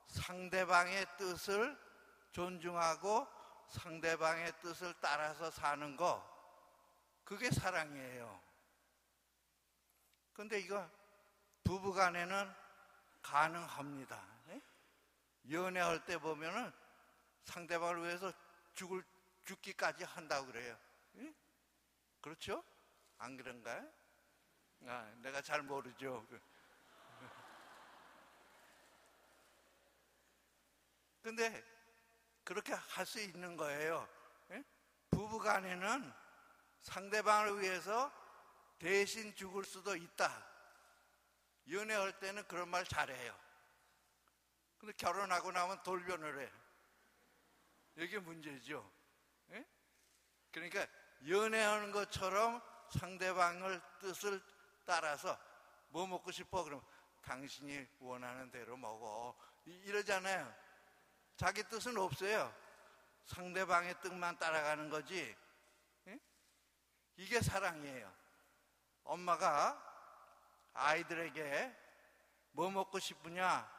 상대방의 뜻을 존중하고 상대방의 뜻을 따라서 사는 거, 그게 사랑이에요. 근데 이거 부부간에는 가능합니다. 연애할 때 보면은 상대방을 위해서 죽기까지 한다고 그래요. 그렇죠? 안 그런가요? 내가 잘 모르죠. 근데 그렇게 할 수 있는 거예요. 부부간에는 상대방을 위해서 대신 죽을 수도 있다. 연애할 때는 그런 말 잘해요. 근데 결혼하고 나면 돌변을 해. 이게 문제죠. 그러니까 연애하는 것처럼 상대방을 뜻을 따라서 뭐 먹고 싶어? 그러면 당신이 원하는 대로 먹어, 이러잖아요. 자기 뜻은 없어요. 상대방의 뜻만 따라가는 거지. 이게 사랑이에요. 엄마가 아이들에게 뭐 먹고 싶으냐?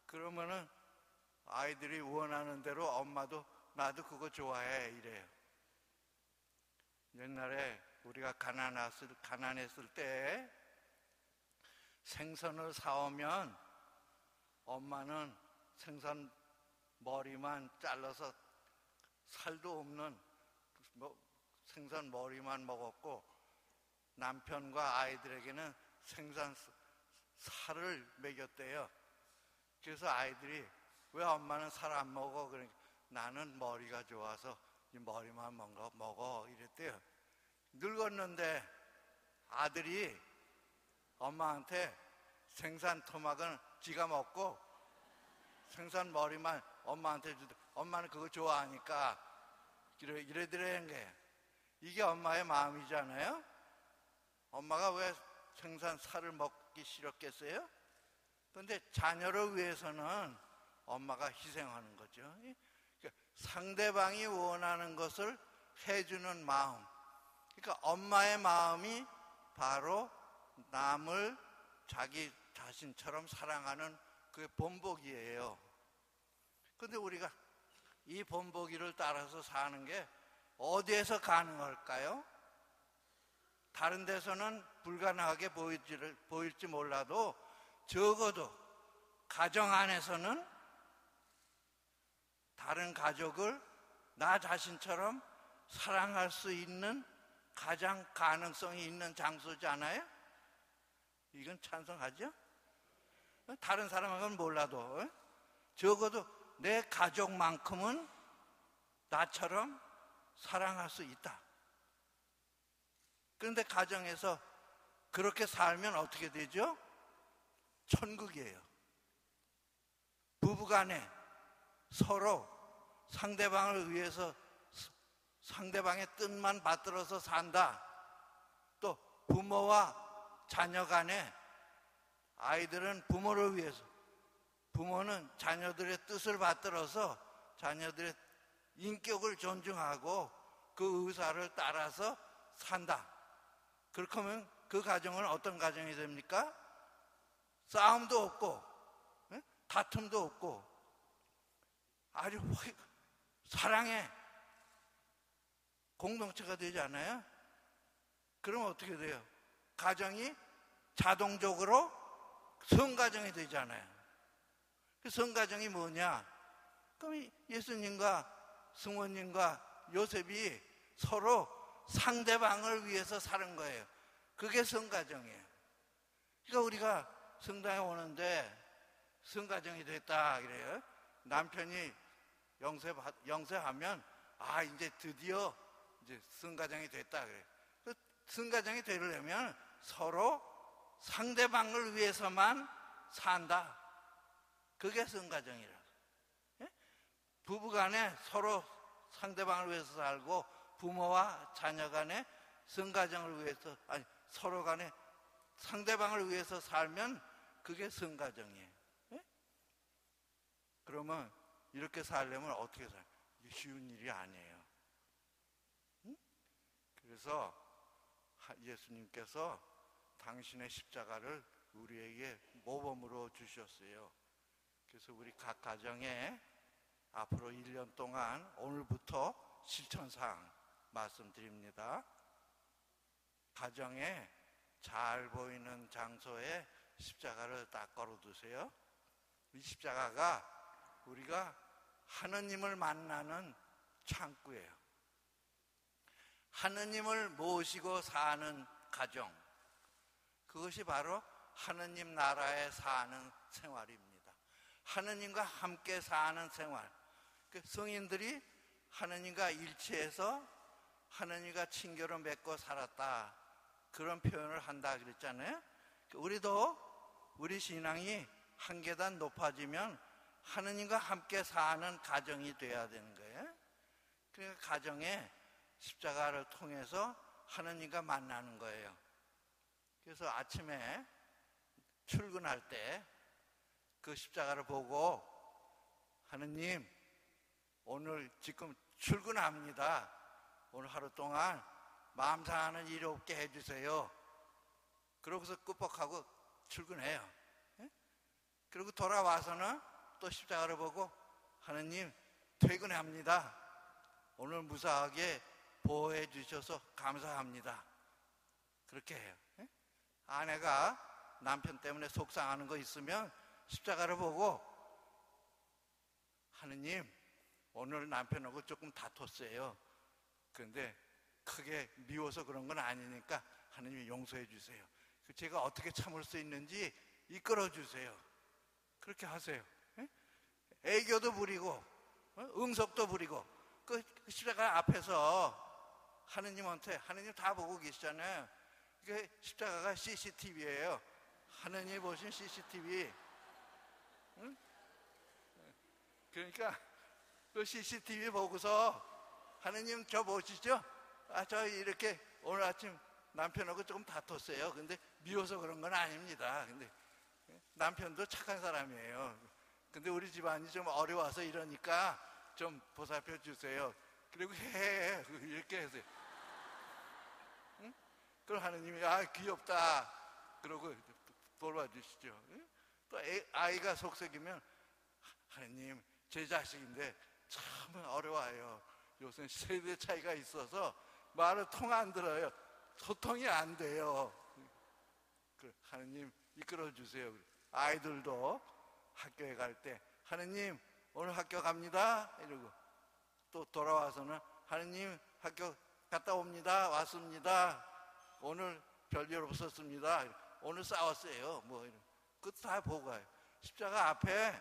그러면은 아이들이 원하는 대로 엄마도 나도 그거 좋아해 이래요. 옛날에 우리가 가난했을 때 생선을 사오면 엄마는 생선 머리만 잘라서 살도 없는 생선 머리만 먹었고, 남편과 아이들에게는 생선 살을 먹였대요. 그래서 아이들이 왜 엄마는 살 안 먹어? 그러니까 나는 머리가 좋아서 이 머리만 먹어 이랬대요. 늙었는데 아들이 엄마한테 생선 토막은 지가 먹고 생선 머리만 엄마한테 주대. 엄마는 그거 좋아하니까 이래드리는 게, 이게 엄마의 마음이잖아요. 엄마가 왜 생선 살을 먹기 싫었겠어요? 그런데 자녀를 위해서는 엄마가 희생하는 거죠. 그러니까 상대방이 원하는 것을 해주는 마음, 그러니까 엄마의 마음이 바로 남을 자기 자신처럼 사랑하는 그 본보기예요. 그런데 우리가 이 본보기를 따라서 사는 게 어디에서 가능할까요? 다른 데서는 불가능하게 보일지 몰라도 적어도 가정 안에서는 다른 가족을 나 자신처럼 사랑할 수 있는 가장 가능성이 있는 장소잖아요. 이건 찬성하죠? 다른 사람은 몰라도 적어도 내 가족만큼은 나처럼 사랑할 수 있다. 그런데 가정에서 그렇게 살면 어떻게 되죠? 천국이에요. 부부간에 서로 상대방을 위해서 상대방의 뜻만 받들어서 산다. 또 부모와 자녀 간에 아이들은 부모를 위해서, 부모는 자녀들의 뜻을 받들어서 자녀들의 인격을 존중하고 그 의사를 따라서 산다. 그렇게 하면 그 가정은 어떤 가정이 됩니까? 싸움도 없고 다툼도 없고 아주 사랑의 공동체가 되지 않아요? 그러면 어떻게 돼요? 가정이 자동적으로 성가정이 되잖아요. 그 성가정이 뭐냐? 그럼 예수님과 승원님과 요셉이 서로 상대방을 위해서 사는 거예요. 그게 성가정이에요. 그러니까 우리가 성당에 오는데 성가정이 됐다 그래요. 남편이 영세하면 이제 드디어 이제 성가정이 됐다 그래요. 그 성가정이 되려면 서로 상대방을 위해서만 산다. 그게 성가정이라. 부부간에 서로 상대방을 위해서 살고 부모와 자녀 간에 성가정을 위해서, 서로 간에 상대방을 위해서 살면 그게 성가정이에요. 그러면 이렇게 살려면 어떻게 살아요? 이게 쉬운 일이 아니에요. 그래서 예수님께서 당신의 십자가를 우리에게 모범으로 주셨어요. 그래서 우리 각 가정에 앞으로 1년 동안 오늘부터 실천사항 말씀드립니다. 가정에 잘 보이는 장소에 십자가를 딱 걸어두세요. 이 십자가가 우리가 하느님을 만나는 창구예요. 하느님을 모시고 사는 가정, 그것이 바로 하느님 나라에 사는 생활입니다. 하느님과 함께 사는 생활. 성인들이 하느님과 일치해서 하느님과 친교를 맺고 살았다, 그런 표현을 한다 그랬잖아요. 우리도 우리 신앙이 한 계단 높아지면 하느님과 함께 사는 가정이 돼야 되는 거예요. 그러니까 가정에 십자가를 통해서 하느님과 만나는 거예요. 그래서 아침에 출근할 때 그 십자가를 보고, 하느님 오늘 지금 출근합니다. 오늘 하루 동안 마음 상하는 일 없게 해주세요. 그러고서 끄뻑하고 출근해요. 예? 그리고 돌아와서는 또 십자가를 보고 하느님 퇴근합니다. 오늘 무사하게 보호해 주셔서 감사합니다. 그렇게 해요. 예? 아내가 남편 때문에 속상하는 거 있으면 십자가를 보고 하느님 오늘 남편하고 조금 다퉜어요. 그런데 크게 미워서 그런 건 아니니까 하느님이 용서해 주세요. 제가 어떻게 참을 수 있는지 이끌어 주세요. 그렇게 하세요. 예? 애교도 부리고 응석도 부리고 그 십자가 앞에서 하느님한테 하느님 다 보고 계시잖아요. 이게 십자가가 CCTV예요. 하느님이 보신 CCTV. 응? 그러니까 그 CCTV 보고서 하느님 저 보시죠? 저 이렇게 오늘 아침 남편하고 조금 다퉜어요. 근데 미워서 그런 건 아닙니다. 근데 남편도 착한 사람이에요. 근데 우리 집안이 좀 어려워서 이러니까 좀 보살펴 주세요. 그리고 해 이렇게 해서 응? 그럼 하느님이 귀엽다 그러고 돌봐주시죠. 응? 또 아이가 속썩이면 하느님 제 자식인데 참 어려워요. 요새 세대 차이가 있어서 말을 통 안 들어요. 소통이 안 돼요. 하느님 이끌어 주세요. 아이들도 학교에 갈 때 하느님 오늘 학교 갑니다 이러고 또 돌아와서는 하느님 학교 갔다 옵니다. 왔습니다. 오늘 별일 없었습니다. 오늘 싸웠어요. 뭐 이런 그것도 다 보고 가요. 십자가 앞에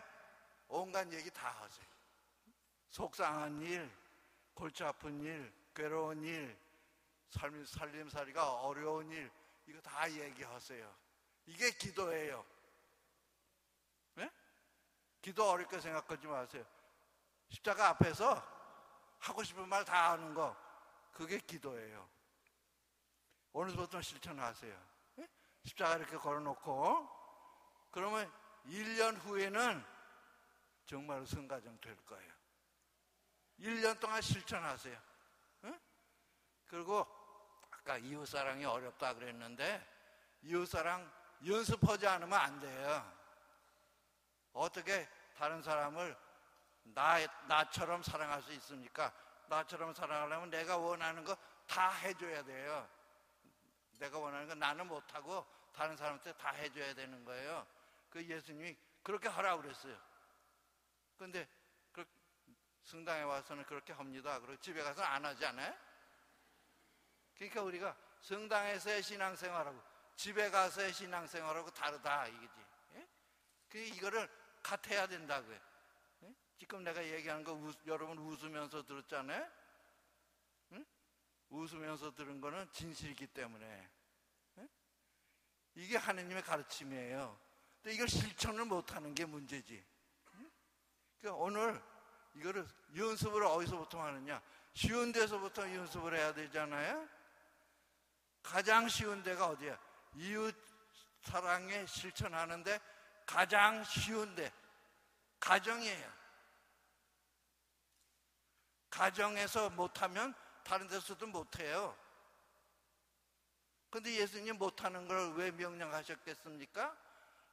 온갖 얘기 다 하세요. 속상한 일, 골치 아픈 일, 괴로운 일, 살림살이가 어려운 일, 이거 다 얘기하세요. 이게 기도예요. 네? 기도 어렵게 생각하지 마세요. 십자가 앞에서 하고 싶은 말 다 하는 거, 그게 기도예요. 오늘부터 실천하세요. 네? 십자가 이렇게 걸어놓고 그러면 1년 후에는 정말 성가정 될 거예요. 1년 동안 실천하세요. 네? 그리고 아까 이웃사랑이 어렵다 그랬는데 이웃사랑 연습하지 않으면 안 돼요. 어떻게 다른 사람을 나처럼 사랑할 수 있습니까? 나처럼 사랑하려면 내가 원하는 거 다 해줘야 돼요. 내가 원하는 거 나는 못하고 다른 사람한테 다 해줘야 되는 거예요. 그 예수님이 그렇게 하라고 그랬어요. 근데 성당에 와서는 그렇게 합니다. 그리고 집에 가서 안 하지 않아요? 그러니까 우리가 성당에서의 신앙생활하고 집에 가서의 신앙생활하고 다르다 이거지. 예? 이거를 같아야 된다고요. 예? 지금 내가 얘기하는 거 여러분 웃으면서 들었잖아요. 응? 웃으면서 들은 거는 진실이기 때문에 예? 이게 하느님의 가르침이에요. 근데 이걸 실천을 못하는 게 문제지. 그러니까 오늘 이거를 연습을 어디서부터 하느냐? 쉬운 데서부터 연습을 해야 되잖아요. 가장 쉬운 데가 어디야? 이웃 사랑에 실천하는데 가장 쉬운 데 가정이에요. 가정에서 못하면 다른 데서도 못해요. 근데 예수님 못하는 걸 왜 명령하셨겠습니까?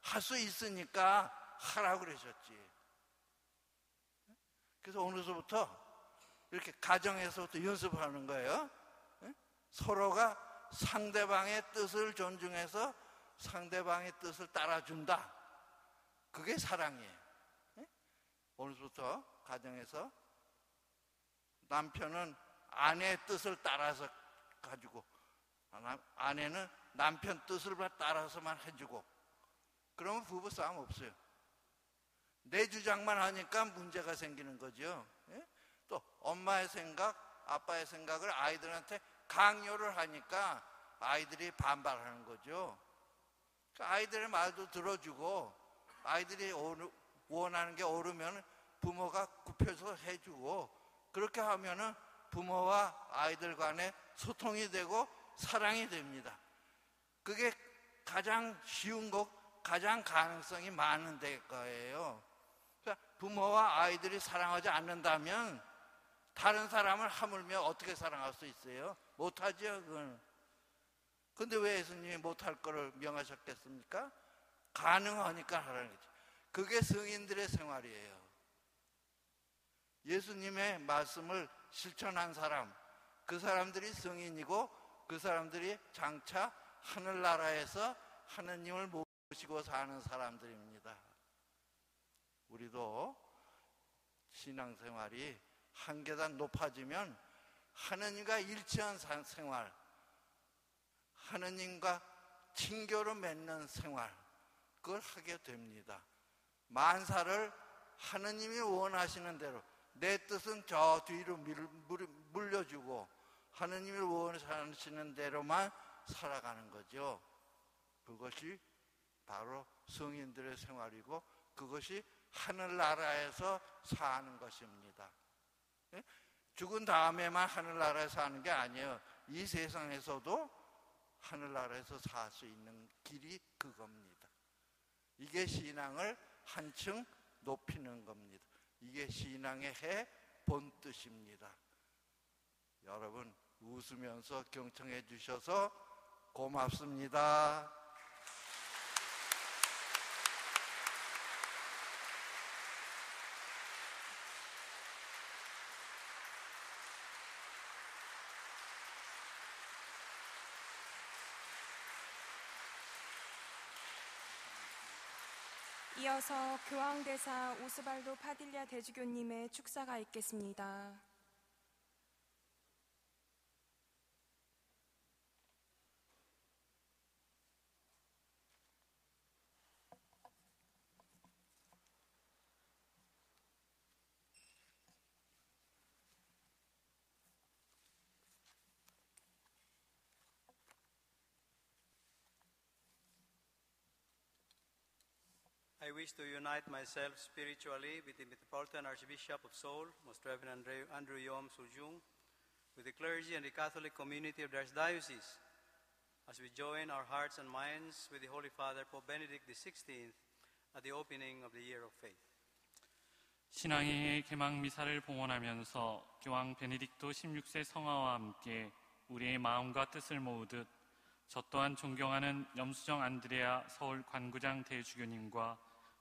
할 수 있으니까 하라고 그러셨지. 그래서 오늘서부터 이렇게 가정에서부터 연습하는 거예요. 서로가 상대방의 뜻을 존중해서 상대방의 뜻을 따라준다. 그게 사랑이에요. 오늘부터 가정에서 남편은 아내의 뜻을 따라서 가지고 아내는 남편 뜻을 따라서만 해주고 그러면 부부싸움 없어요. 내 주장만 하니까 문제가 생기는 거죠. 또 엄마의 생각, 아빠의 생각을 아이들한테 강요를 하니까 아이들이 반발하는 거죠. 아이들의 말도 들어주고 아이들이 원하는 게 옳으면 부모가 굽혀서 해주고 그렇게 하면은 부모와 아이들 간에 소통이 되고 사랑이 됩니다. 그게 가장 쉬운 거, 가장 가능성이 많은 데 거예요. 그러니까 부모와 아이들이 사랑하지 않는다면 다른 사람을 하물며 어떻게 사랑할 수 있어요? 못하죠, 그건. 근데 왜 예수님이 못할 거를 명하셨겠습니까? 가능하니까 하라는 거죠. 그게 성인들의 생활이에요. 예수님의 말씀을 실천한 사람, 그 사람들이 성인이고 그 사람들이 장차 하늘나라에서 하느님을 모시고 사는 사람들입니다. 우리도 신앙생활이 한 계단 높아지면 하느님과 일치한 생활, 하느님과 친교를 맺는 생활, 그걸 하게 됩니다. 만사를 하느님이 원하시는 대로, 내 뜻은 저 뒤로 물려주고 하느님이 원하시는 대로만 살아가는 거죠. 그것이 바로 성인들의 생활이고 그것이 하늘나라에서 사는 것입니다. 죽은 다음에만 하늘나라에서 사는 게 아니에요. 이 세상에서도 하늘나라에서 살 수 있는 길이 그겁니다. 이게 신앙을 한층 높이는 겁니다. 이게 신앙의 해 본뜻입니다. 여러분 웃으면서 경청해 주셔서 고맙습니다. 이어서 교황대사 오스발도 파딜랴 대주교님의 축사가 있겠습니다. I wish to unite myself spiritually with the Metropolitan Archbishop of Seoul, Most Reverend Andrew Yom Soo-jung, with the clergy and the Catholic community of the Archdiocese, as we join our hearts and minds with the Holy Father Pope Benedict XVI at the opening of the Year of Faith. 신앙의 개막 미사를 봉헌하면서 교황 베네딕토 16세 성화와 함께 우리의 마음과 뜻을 모으듯 저 또한 존경하는 염수정 안드레아 서울 관구장 대주교님과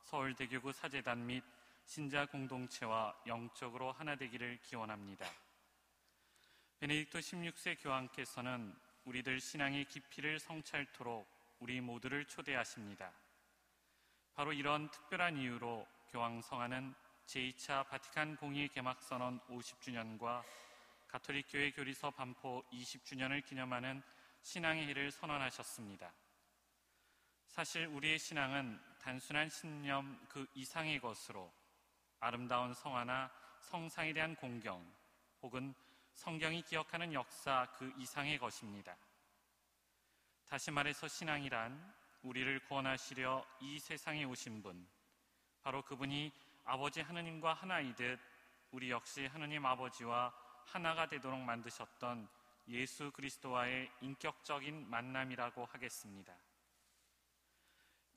서울대교구 사제단 및 신자 공동체와 영적으로 하나 되기를 기원합니다. 베네딕토 16세 교황께서는 우리들 신앙의 깊이를 성찰토록 우리 모두를 초대하십니다. 바로 이런 특별한 이유로 교황 성화는 제2차 바티칸 공의 개막선언 50주년과 가톨릭교회 교리서 반포 20주년을 기념하는 신앙의 해를 선언하셨습니다. 사실 우리의 신앙은 단순한 신념 그 이상의 것으로 아름다운 성화나 성상에 대한 공경 혹은 성경이 기억하는 역사 그 이상의 것입니다. 다시 말해서 신앙이란 우리를 구원하시려 이 세상에 오신 분, 바로 그분이 아버지 하느님과 하나이듯 우리 역시 하느님 아버지와 하나가 되도록 만드셨던 예수 그리스도와의 인격적인 만남이라고 하겠습니다.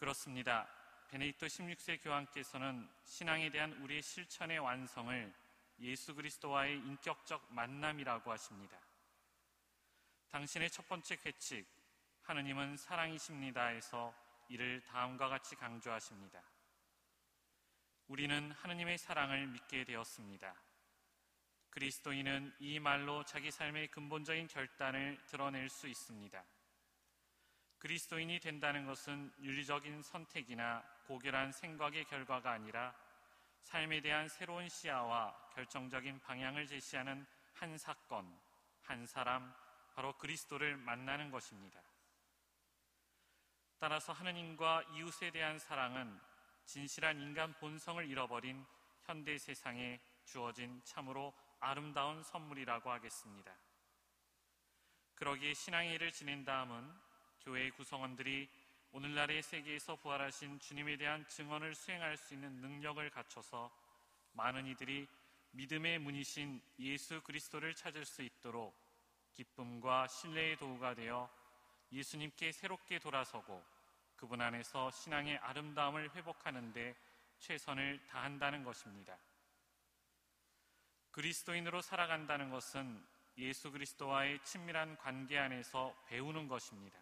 그렇습니다. 베네딕토 16세 교황께서는 신앙에 대한 우리의 실천의 완성을 예수 그리스도와의 인격적 만남이라고 하십니다. 당신의 첫 번째 계칙, 하느님은 사랑이십니다에서 이를 다음과 같이 강조하십니다. 우리는 하느님의 사랑을 믿게 되었습니다. 그리스도인은 이 말로 자기 삶의 근본적인 결단을 드러낼 수 있습니다. 그리스도인이 된다는 것은 윤리적인 선택이나 고결한 생각의 결과가 아니라 삶에 대한 새로운 시야와 결정적인 방향을 제시하는 한 사건, 한 사람, 바로 그리스도를 만나는 것입니다. 따라서 하느님과 이웃에 대한 사랑은 진실한 인간 본성을 잃어버린 현대 세상에 주어진 참으로 아름다운 선물이라고 하겠습니다. 그러기에 신앙의 일을 지낸 다음은 교회의 구성원들이 오늘날의 세계에서 부활하신 주님에 대한 증언을 수행할 수 있는 능력을 갖춰서 많은 이들이 믿음의 문이신 예수 그리스도를 찾을 수 있도록 기쁨과 신뢰의 도구가 되어 예수님께 새롭게 돌아서고 그분 안에서 신앙의 아름다움을 회복하는 데 최선을 다한다는 것입니다. 그리스도인으로 살아간다는 것은 예수 그리스도와의 친밀한 관계 안에서 배우는 것입니다.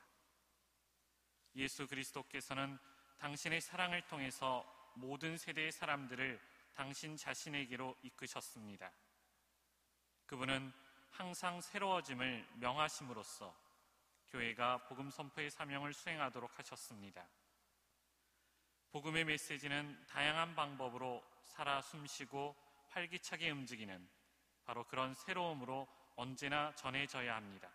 예수 그리스도께서는 당신의 사랑을 통해서 모든 세대의 사람들을 당신 자신에게로 이끄셨습니다. 그분은 항상 새로워짐을 명하심으로써 교회가 복음 선포의 사명을 수행하도록 하셨습니다. 복음의 메시지는 다양한 방법으로 살아 숨쉬고 활기차게 움직이는 바로 그런 새로움으로 언제나 전해져야 합니다.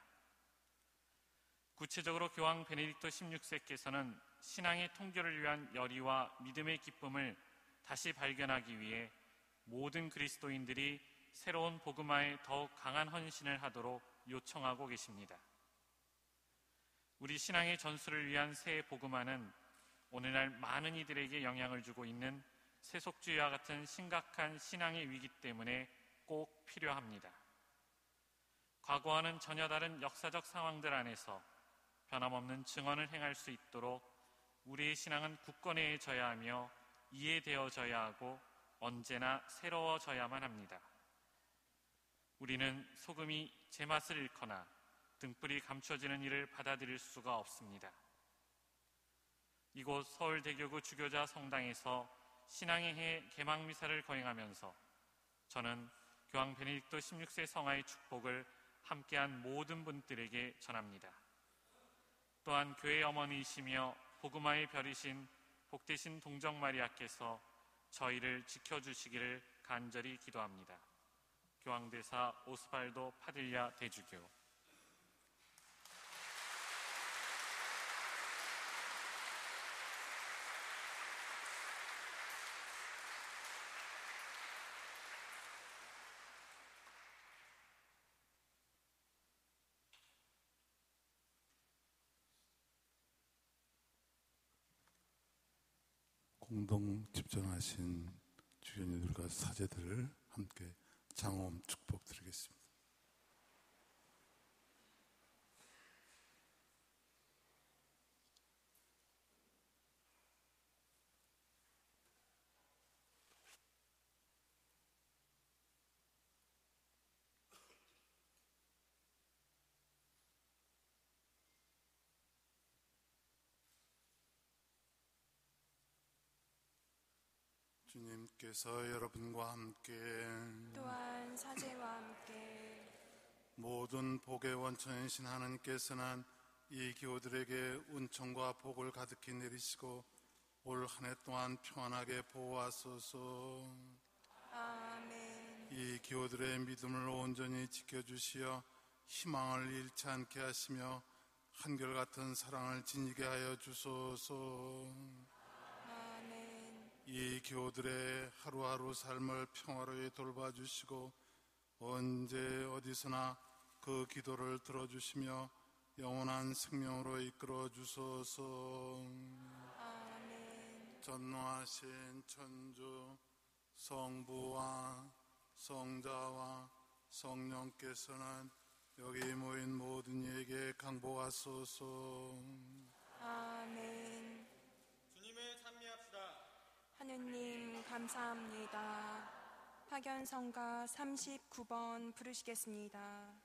구체적으로 교황 베네딕토 16세께서는 신앙의 통교를 위한 열의와 믿음의 기쁨을 다시 발견하기 위해 모든 그리스도인들이 새로운 복음화에 더욱 강한 헌신을 하도록 요청하고 계십니다. 우리 신앙의 전수를 위한 새 복음화는 오늘날 많은 이들에게 영향을 주고 있는 세속주의와 같은 심각한 신앙의 위기 때문에 꼭 필요합니다. 과거와는 전혀 다른 역사적 상황들 안에서 변함없는 증언을 행할 수 있도록 우리의 신앙은 굳건해져야 하며 이해되어져야 하고 언제나 새로워져야만 합니다. 우리는 소금이 제맛을 잃거나 등불이 감춰지는 일을 받아들일 수가 없습니다. 이곳 서울대교구 주교자 성당에서 신앙의 해 개막미사를 거행하면서 저는 교황 베네딕토 16세 성화의 축복을 함께한 모든 분들에게 전합니다. 또한 교회 어머니이시며 복음화의 별이신 복되신 동정마리아께서 저희를 지켜주시기를 간절히 기도합니다. 교황대사 오스발도 파딜랴 대주교. 공동 집전하신 주교님들과 사제들을 함께 장엄 축복드리겠습니다. 주님께서 여러분과 함께 또한 사제와 함께 모든 복의 원천이신 하나님께서는 이 교우들에게 은총과 복을 가득히 내리시고 올 한 해 동안 평안하게 보호하소서. 아멘. 이 교우들의 믿음을 온전히 지켜주시어 희망을 잃지 않게 하시며 한결같은 사랑을 지니게 하여 주소서. 이 교우들의 하루하루 삶을 평화로이 돌봐주시고 언제 어디서나 그 기도를 들어주시며 영원한 생명으로 이끌어 주소서. 아멘. 전능하신 천주 성부와 성자와 성령께서는 여기 모인 모든 이에게 강복하소서. 아멘. 주님을 찬미합시다. 하느님 감사합니다. 파견성가 39번 부르시겠습니다.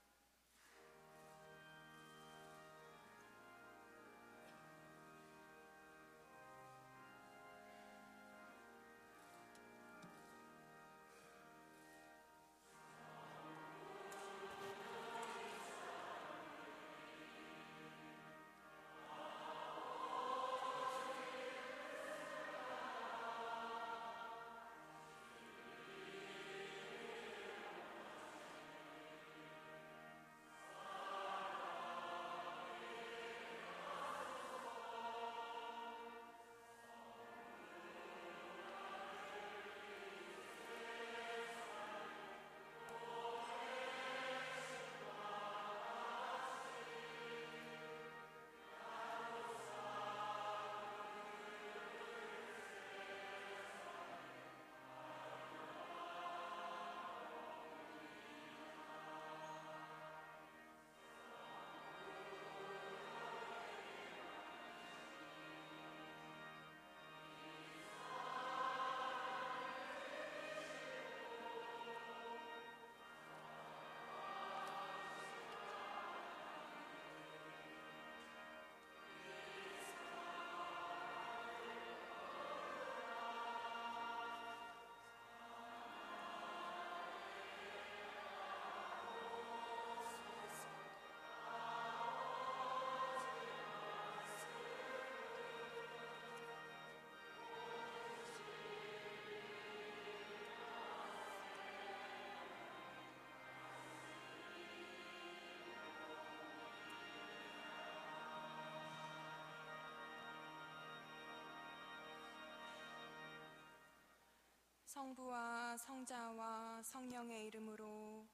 성부와 성자와 성령의 이름으로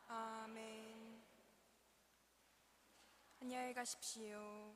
아멘. 안녕히 가십시오.